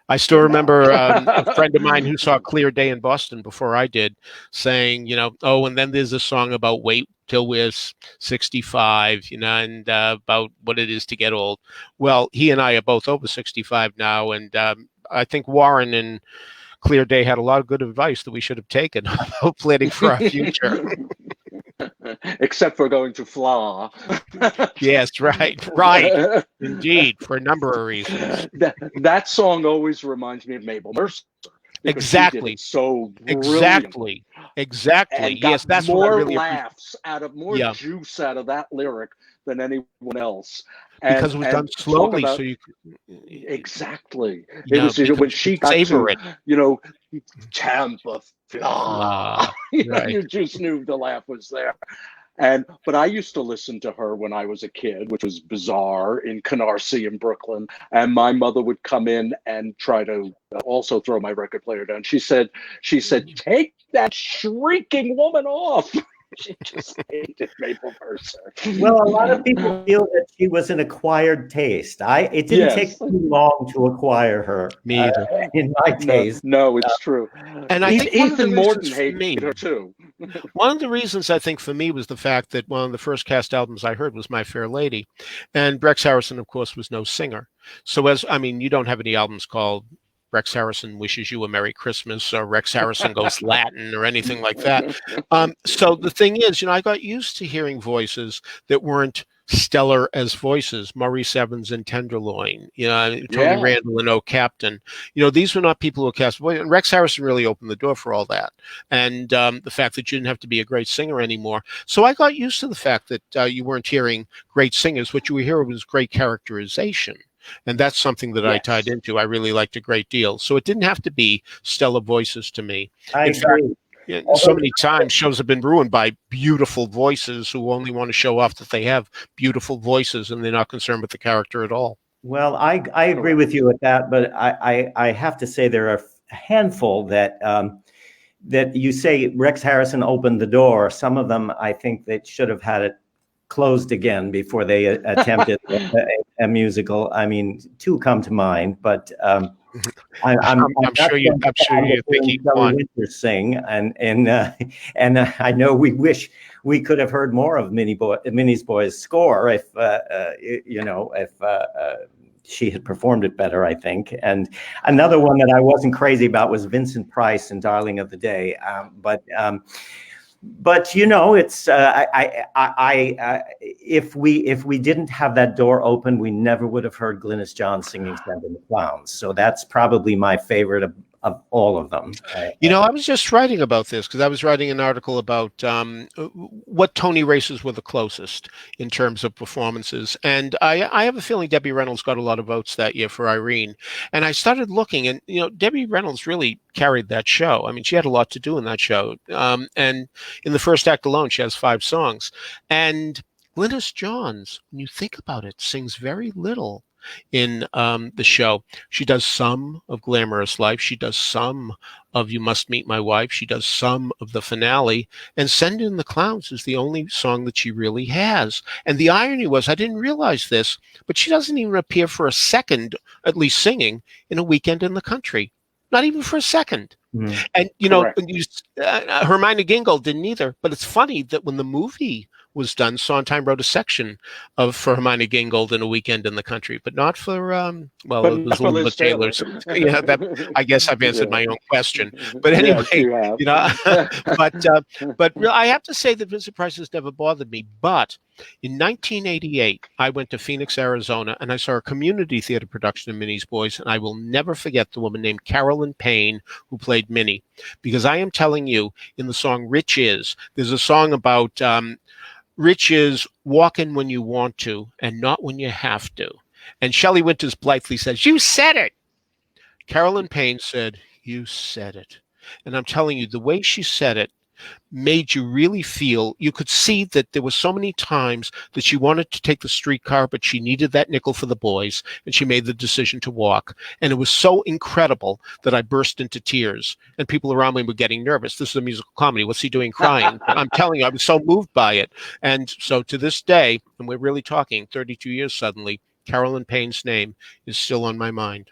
I still remember a friend of mine who saw Clear Day in Boston before I did, saying, and then there's a song about wait till we're 65, and about what it is to get old. Well, he and I are both over 65 now, and I think Warren and Clear Day had a lot of good advice that we should have taken about planning for our future. Except for going to Fla. Yes, right. Indeed, for a number of reasons. That song always reminds me of Mabel Mercer. Exactly. So brilliant. Exactly. Yes, that's more what I really laughs out of more juice out of that lyric than anyone else. Because it was done slowly, so you could exactly. It was when she got savor to, Tampa Fla. Right. You just knew the laugh was there. But I used to listen to her when I was a kid, which was bizarre, in Canarsie in Brooklyn. And my mother would come in and try to also throw my record player down. She said, take that shrieking woman off. She just hated Mabel Mercer. Well, a lot of people feel that she was an acquired taste. It didn't take too long to acquire her. Me either. In my taste. No, it's true. And I think Ethan Morton hated her too. One of the reasons I think for me was the fact that one of the first cast albums I heard was My Fair Lady, and Rex Harrison, of course, was no singer. So you don't have any albums called Rex Harrison Wishes You a Merry Christmas or Rex Harrison Goes Latin or anything like that. So the thing is, I got used to hearing voices that weren't stellar as voices, Maurice Evans and Tenderloin, Tony Randall and O Captain. These were not people who cast voice. And Rex Harrison really opened the door for all that. And the fact that you didn't have to be a great singer anymore. So I got used to the fact that you weren't hearing great singers. What you were hearing was great characterization. And that's something that I tied into. I really liked a great deal. So it didn't have to be stellar voices to me. In fact, so many times shows have been ruined by beautiful voices who only want to show off that they have beautiful voices and they're not concerned with the character at all. Well, I agree with you with that, but I have to say there are a handful that you say Rex Harrison opened the door. Some of them, I think they should have had it closed again before they attempted a musical. I mean, two come to mind, but I'm sure you think he won. Sing, and I know we wish we could have heard more of Minnie's Boy's score if she had performed it better, I think. And another one that I wasn't crazy about was Vincent Price in Darling of the Day, But it's if we didn't have that door open, we never would have heard Glynis John singing "Send in the Clowns." So that's probably my favorite of all of them. I was just writing about this because I was writing an article about what Tony races were the closest in terms of performances. And I have a feeling Debbie Reynolds got a lot of votes that year for Irene. And I started looking, and, Debbie Reynolds really carried that show. I mean, she had a lot to do in that show. And in the first act alone, she has 5 songs. And Glynis Johns, when you think about it, sings very little in the show. She does some of Glamorous Life. She does some of You Must Meet My Wife. She does some of the finale. And Send in the Clowns is the only song that she really has. And the irony was, I didn't realize this, but she doesn't even appear for a second, at least singing, in A Weekend in the Country. not even for a second. Mm. And, Correct. Hermione Gingold didn't either. But it's funny that when the movie was done, Sondheim wrote a section for Hermione Gingold in A Weekend in the Country, but not for, But it not was for Liz Elizabeth Taylor. Taylor. So, I guess I've answered my own question. But anyway, Yes, you have. but I have to say that Vincent Price has never bothered me. But in 1988, I went to Phoenix, Arizona, and I saw a community theater production of Minnie's Boys, and I will never forget the woman named Carolyn Payne who played Minnie, because I am telling you, in the song "Rich Is," there's a song about rich is walking when you want to and not when you have to. And Shelley Winters blithely says, "You said it." Carolyn Payne said, "You said it." And I'm telling you, the way she said it made you really feel, you could see that there were so many times that she wanted to take the streetcar, but she needed that nickel for the boys, and she made the decision to walk. And it was so incredible that I burst into tears, and people around me were getting nervous. This is a musical comedy. What's he doing crying? I'm telling you, I was so moved by it. And so to this day, and we're really talking 32 years suddenly, Carolyn Payne's name is still on my mind.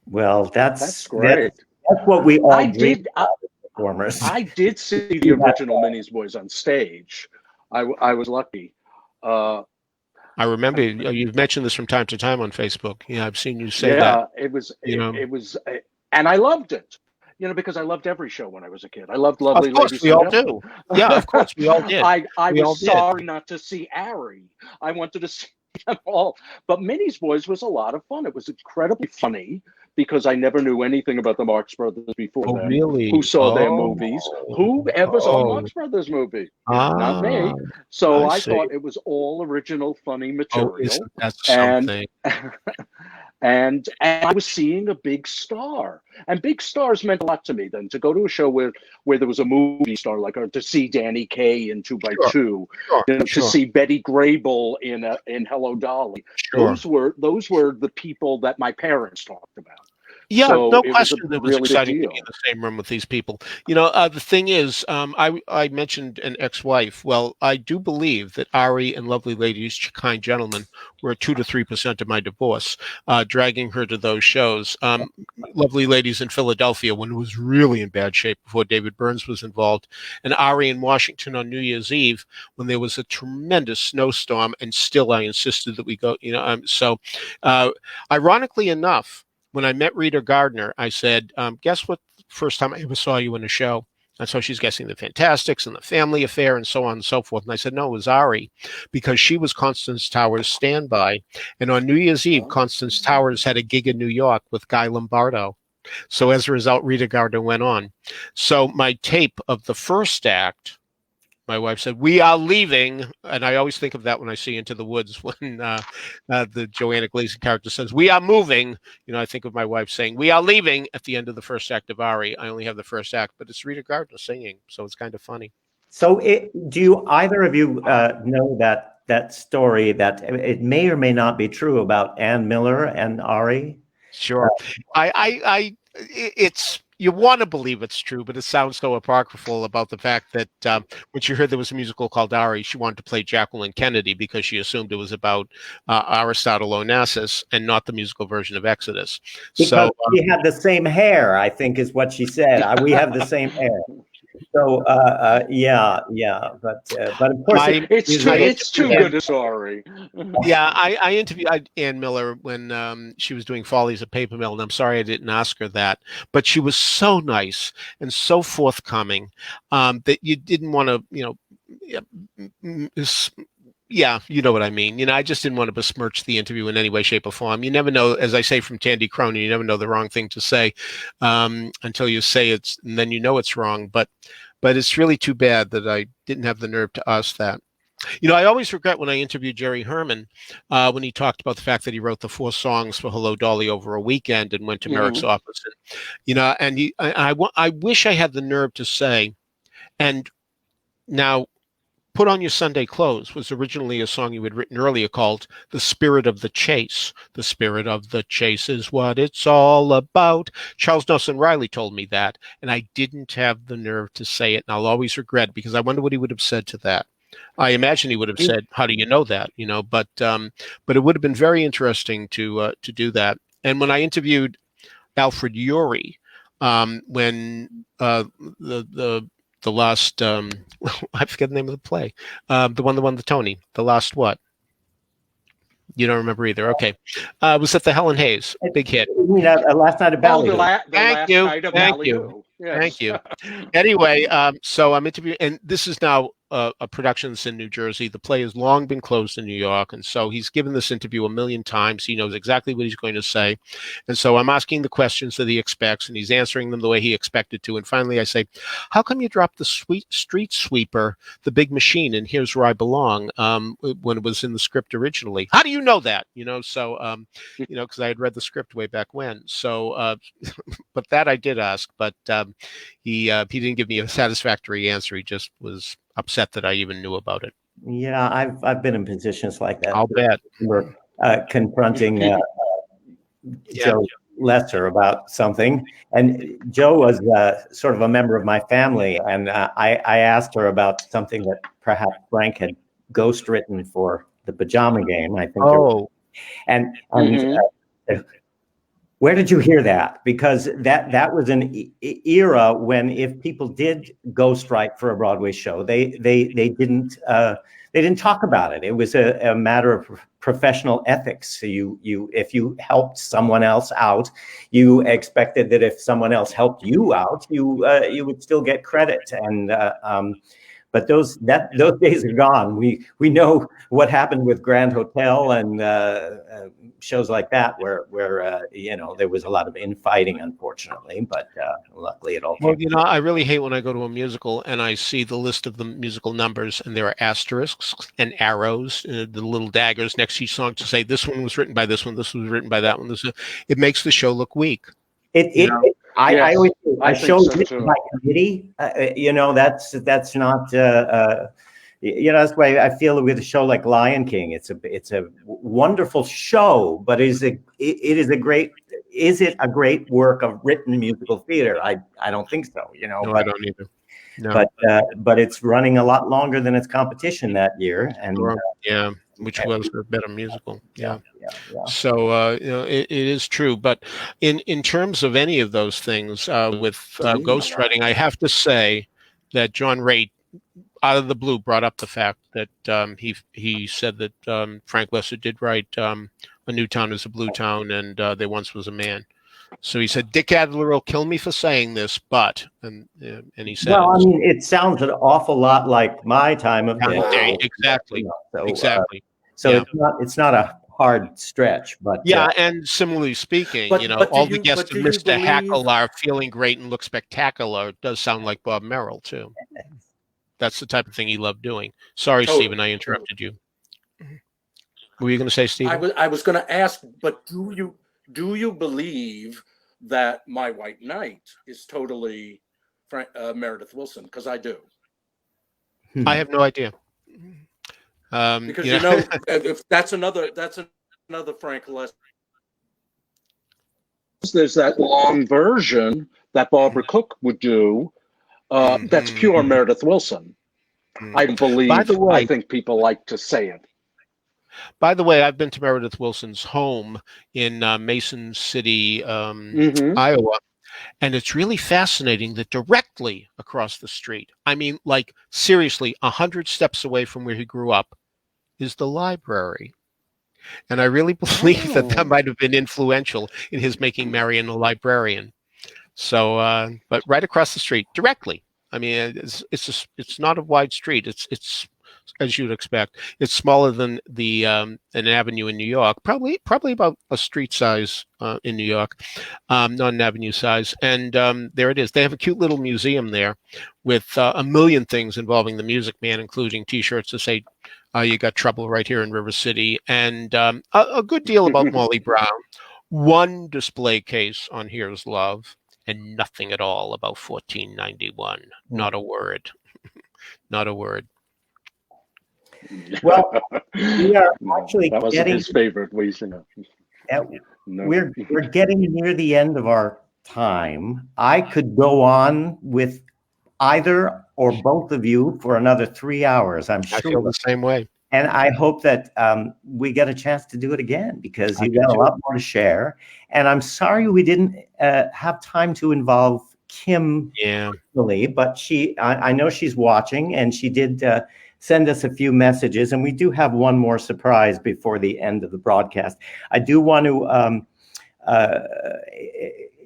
Well, That's great. That's what we all dream did. of as performers. I did see the original Minnie's Boys on stage. I was lucky. I remember you've mentioned this from time to time on Facebook. Yeah, I've seen you say that. Yeah, it was, and I loved it. Because I loved every show when I was a kid. I loved Lovely Of course, Ladies we and all Gentlemen. do. Yeah, of course, we all did. I We all was did. sorry not to see Ari. I wanted to see them all. But Minnie's Boys was a lot of fun. It was incredibly funny because I never knew anything about the Marx Brothers before Oh, then. really? Who saw their movies? Who ever saw a Oh. Marx Brothers movie? Not me. Ah, So I I see. thought it was all original, funny Oh, material. isn't that And something? and I was seeing a big star, and big stars meant a lot to me. Then to go to a show where there was a movie star, like, or to see Danny Kaye in 2x2, Sure, to sure. see Betty Grable in Hello Dolly. Sure. Those were the people that my parents talked about. Yeah, So no it was a question. It was really big exciting to deal. be in the same room with these people. The thing is, I mentioned an ex-wife. Well, I do believe that Ari and Lovely Ladies, Kind Gentlemen were 2 to 3% of my divorce, dragging her to those shows. Lovely Ladies in Philadelphia, when it was really in bad shape before David Burns was involved, and Ari in Washington on New Year's Eve when there was a tremendous snowstorm, and still I insisted that we go. Ironically enough, when I met Rita Gardner, I said, guess what first time I ever saw you in a show? And so she's guessing The Fantastics and The Family Affair and so on and so forth. And I said, no, it was Ari, because she was Constance Towers' standby. And on New Year's Eve, Constance Towers had a gig in New York with Guy Lombardo. So as a result, Rita Gardner went on. So my tape of the first act, my wife said, "We are leaving." And I always think of that when I see Into the Woods, when the Joanna Gleason character says, "We are moving." I think of my wife saying, "We are leaving" at the end of the first act of Ari. I only have the first act, but it's Rita Gardner singing. So it's kind of funny. So do you either of you know that story that it may or may not be true about Ann Miller and Ari? Sure. It's, you want to believe it's true, but it sounds so apocryphal about the fact that when she heard there was a musical called Ari, she wanted to play Jacqueline Kennedy because she assumed it was about Aristotle Onassis and not the musical version of Exodus. Because we had the same hair, I think is what she said. We have the same hair. So yeah, but of course it's too good a story. Yeah, I interviewed Ann Miller when she was doing Follies at Paper Mill, and I'm sorry I didn't ask her that, but she was so nice and so forthcoming that you didn't want to, yeah, you know what I mean. I just didn't want to besmirch the interview in any way, shape, or form. You never know, as I say from Tandy Cronin, you never know the wrong thing to say until you say it, and then you know it's wrong. But it's really too bad that I didn't have the nerve to ask that. I always regret when I interviewed Jerry Herman when he talked about the fact that he wrote the 4 songs for Hello Dolly over a weekend and went to Merrick's office. And, I wish I had the nerve to say, and now, Put On Your Sunday Clothes was originally a song you had written earlier called The Spirit of the Chase. The spirit of the chase is what it's all about. Charles Nelson Riley told me that, and I didn't have the nerve to say it, and I'll always regret it because I wonder what he would have said to that. I imagine he would have said, "How do you know that?" But it would have been very interesting to do that. And when I interviewed Alfred Urey, when the last I forget the name of the play, the one that won the Tony, the last what? You don't remember either. Okay, it was at the Helen Hayes, big hit. You mean Last Night at Oh, the Ballyhoo? last Thank you. night of Thank Ballyhoo. you. Yes. Thank you. Anyway, so I'm interviewing, and this is now a production that's in New Jersey. The play has long been closed in New York, and so he's given this interview a million times. He knows exactly what he's going to say, and so I'm asking the questions that he expects, and he's answering them the way he expected to. And finally, I say, "How come you dropped the street sweeper, the big machine, and Here's Where I Belong, when it was in the script originally? How do you know that? So because I had read the script way back when. So, but that I did ask, but he didn't give me a satisfactory answer. He just was upset that I even knew about it. Yeah, I've been in positions like that. I'll bet. We're confronting Joe Lesser about something, and Joe was sort of a member of my family, and I asked her about something that perhaps Frank had ghostwritten for the Pajama Game. I think. Oh, and where did you hear that? Because that was an era when if people did ghostwrite for a Broadway show, they didn't talk about it. It was a matter of professional ethics. So you if you helped someone else out, you expected that if someone else helped you out, you would still get credit. And but those days are gone. We know what happened with Grand Hotel and shows like that, where there was a lot of infighting, unfortunately. But luckily, it all. Well, I really hate when I go to a musical and I see the list of the musical numbers and there are asterisks and arrows, the little daggers next to each song to say this one was written by this one, this was written by that one. It makes the show look weak. I always say, I a show think so, written too. by committee. That's not. That's why I feel with a show like Lion King, it's a wonderful show, but is it a great work of written musical theater? I don't think so. No, but, I don't either. No. But it's running a lot longer than its competition that year, and which was a better musical. Yeah. Yeah. So it is true, but in terms of any of those things with ghostwriting, I have to say that John Raitt, out of the blue, brought up the fact that he said that Frank Lesser did write "A New Town Is a Blue Town" and "There Once Was a Man." So he said, "Dick Adler will kill me for saying this, but," and he said, "Well, I mean, it sounds an awful lot like My Time of Day." Exactly. Exactly. So it's not a hard stretch, but and similarly speaking, but all the guests of Mr. Hackle are feeling great and look spectacular. It does sound like Bob Merrill too. That's the type of thing he loved doing. Sorry, Stephen, I interrupted you. What were you going to say, Stephen? I was going to ask, but do you believe that My White Knight is totally Meredith Willson? Because I do. I have no idea. Because if that's another Frank Lesser. There's that long version that Barbara Cook would do. That's pure Meredith Willson. I believe. By the way, I think people like to say it. By the way, I've been to Meredith Willson's home in Mason City, Iowa, and it's really fascinating that directly across the street, I mean, like seriously, 100 steps away from where he grew up, is the library. And I really believe that might have been influential in his making Marion a librarian. So, but right across the street, directly. I mean, it's not a wide street. It's as you'd expect. It's smaller than an avenue in New York, probably about a street size in New York, not an avenue size. And there it is. They have a cute little museum there with a million things involving the Music Man, including T-shirts that say, "You got trouble right here in River City," and a good deal about Molly Brown. One display case on Here's Love, and nothing at all about 1491. Not a word. Not a word. Well, we are actually that wasn't his favorite. We're getting near the end of our time. I could go on with either or both of you for another 3 hours. I'm sure. I feel the same way. And I hope that we get a chance to do it again, because you've got a lot more to share. And I'm sorry we didn't have time to involve Kim personally, but I know she's watching, and she did send us a few messages, and we do have one more surprise before the end of the broadcast. I do want to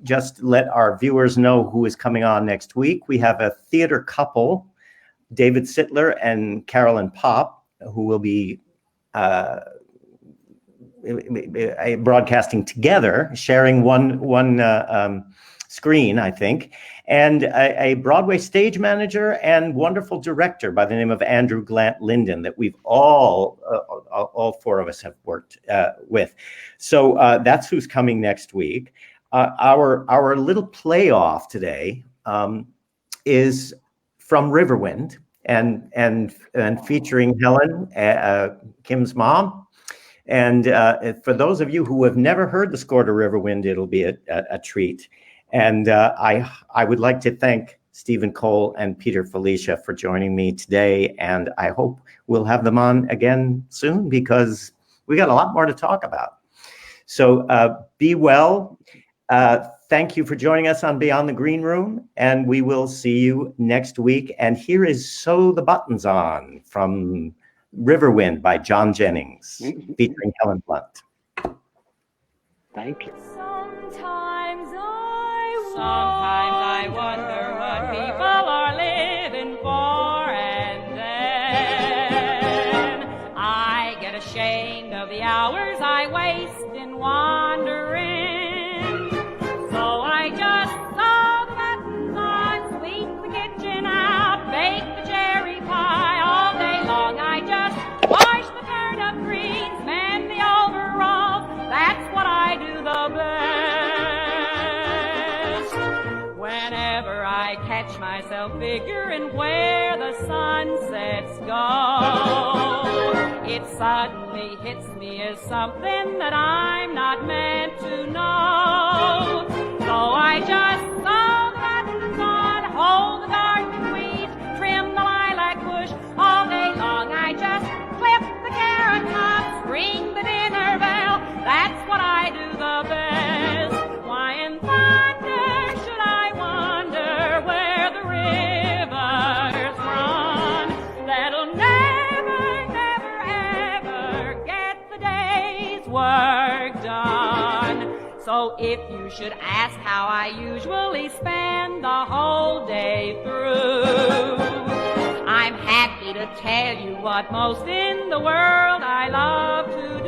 just let our viewers know who is coming on next week. We have a theater couple, David Sittler and Carolyn Popp, who will be broadcasting together, sharing one screen, I think, and a Broadway stage manager and wonderful director by the name of Andrew Glant Linden that we've all four of us have worked with. So that's who's coming next week. Our little playoff today is from Riverwind, and featuring Helen, Kim's mom. And for those of you who have never heard the score to Riverwind, it'll be a treat. And I would like to thank Stephen Cole and Peter Filichia for joining me today. And I hope we'll have them on again soon, because we got a lot more to talk about. So be well. Thank you for joining us on Beyond the Green Room, and we will see you next week. And here is Sew the Buttons On from Riverwind by John Jennings, featuring Helen Blunt. Thank you. Sometimes I wonder what people are living for, and then I get ashamed of the hours I waste in wandering. So I just sew the buttons on, sweep the kitchen out, bake the cherry pie all day long. I just wash the turnip greens, mend the overalls. That's what I do the best. Whenever I catch myself figuring where the sunsets go, it suddenly hits me as something that I'm not meant to know. So I just sew the buttons on, hold the garden weeds, trim the lilac bush all day long. I just clip the carrot tops, ring the dinner bell. That's what I do the best. Why in thunder should I wonder where the rivers run? That'll never, never, ever get the day's work done. So if you should ask how I usually spend the whole day through, I'm happy to tell you what most in the world I love to do.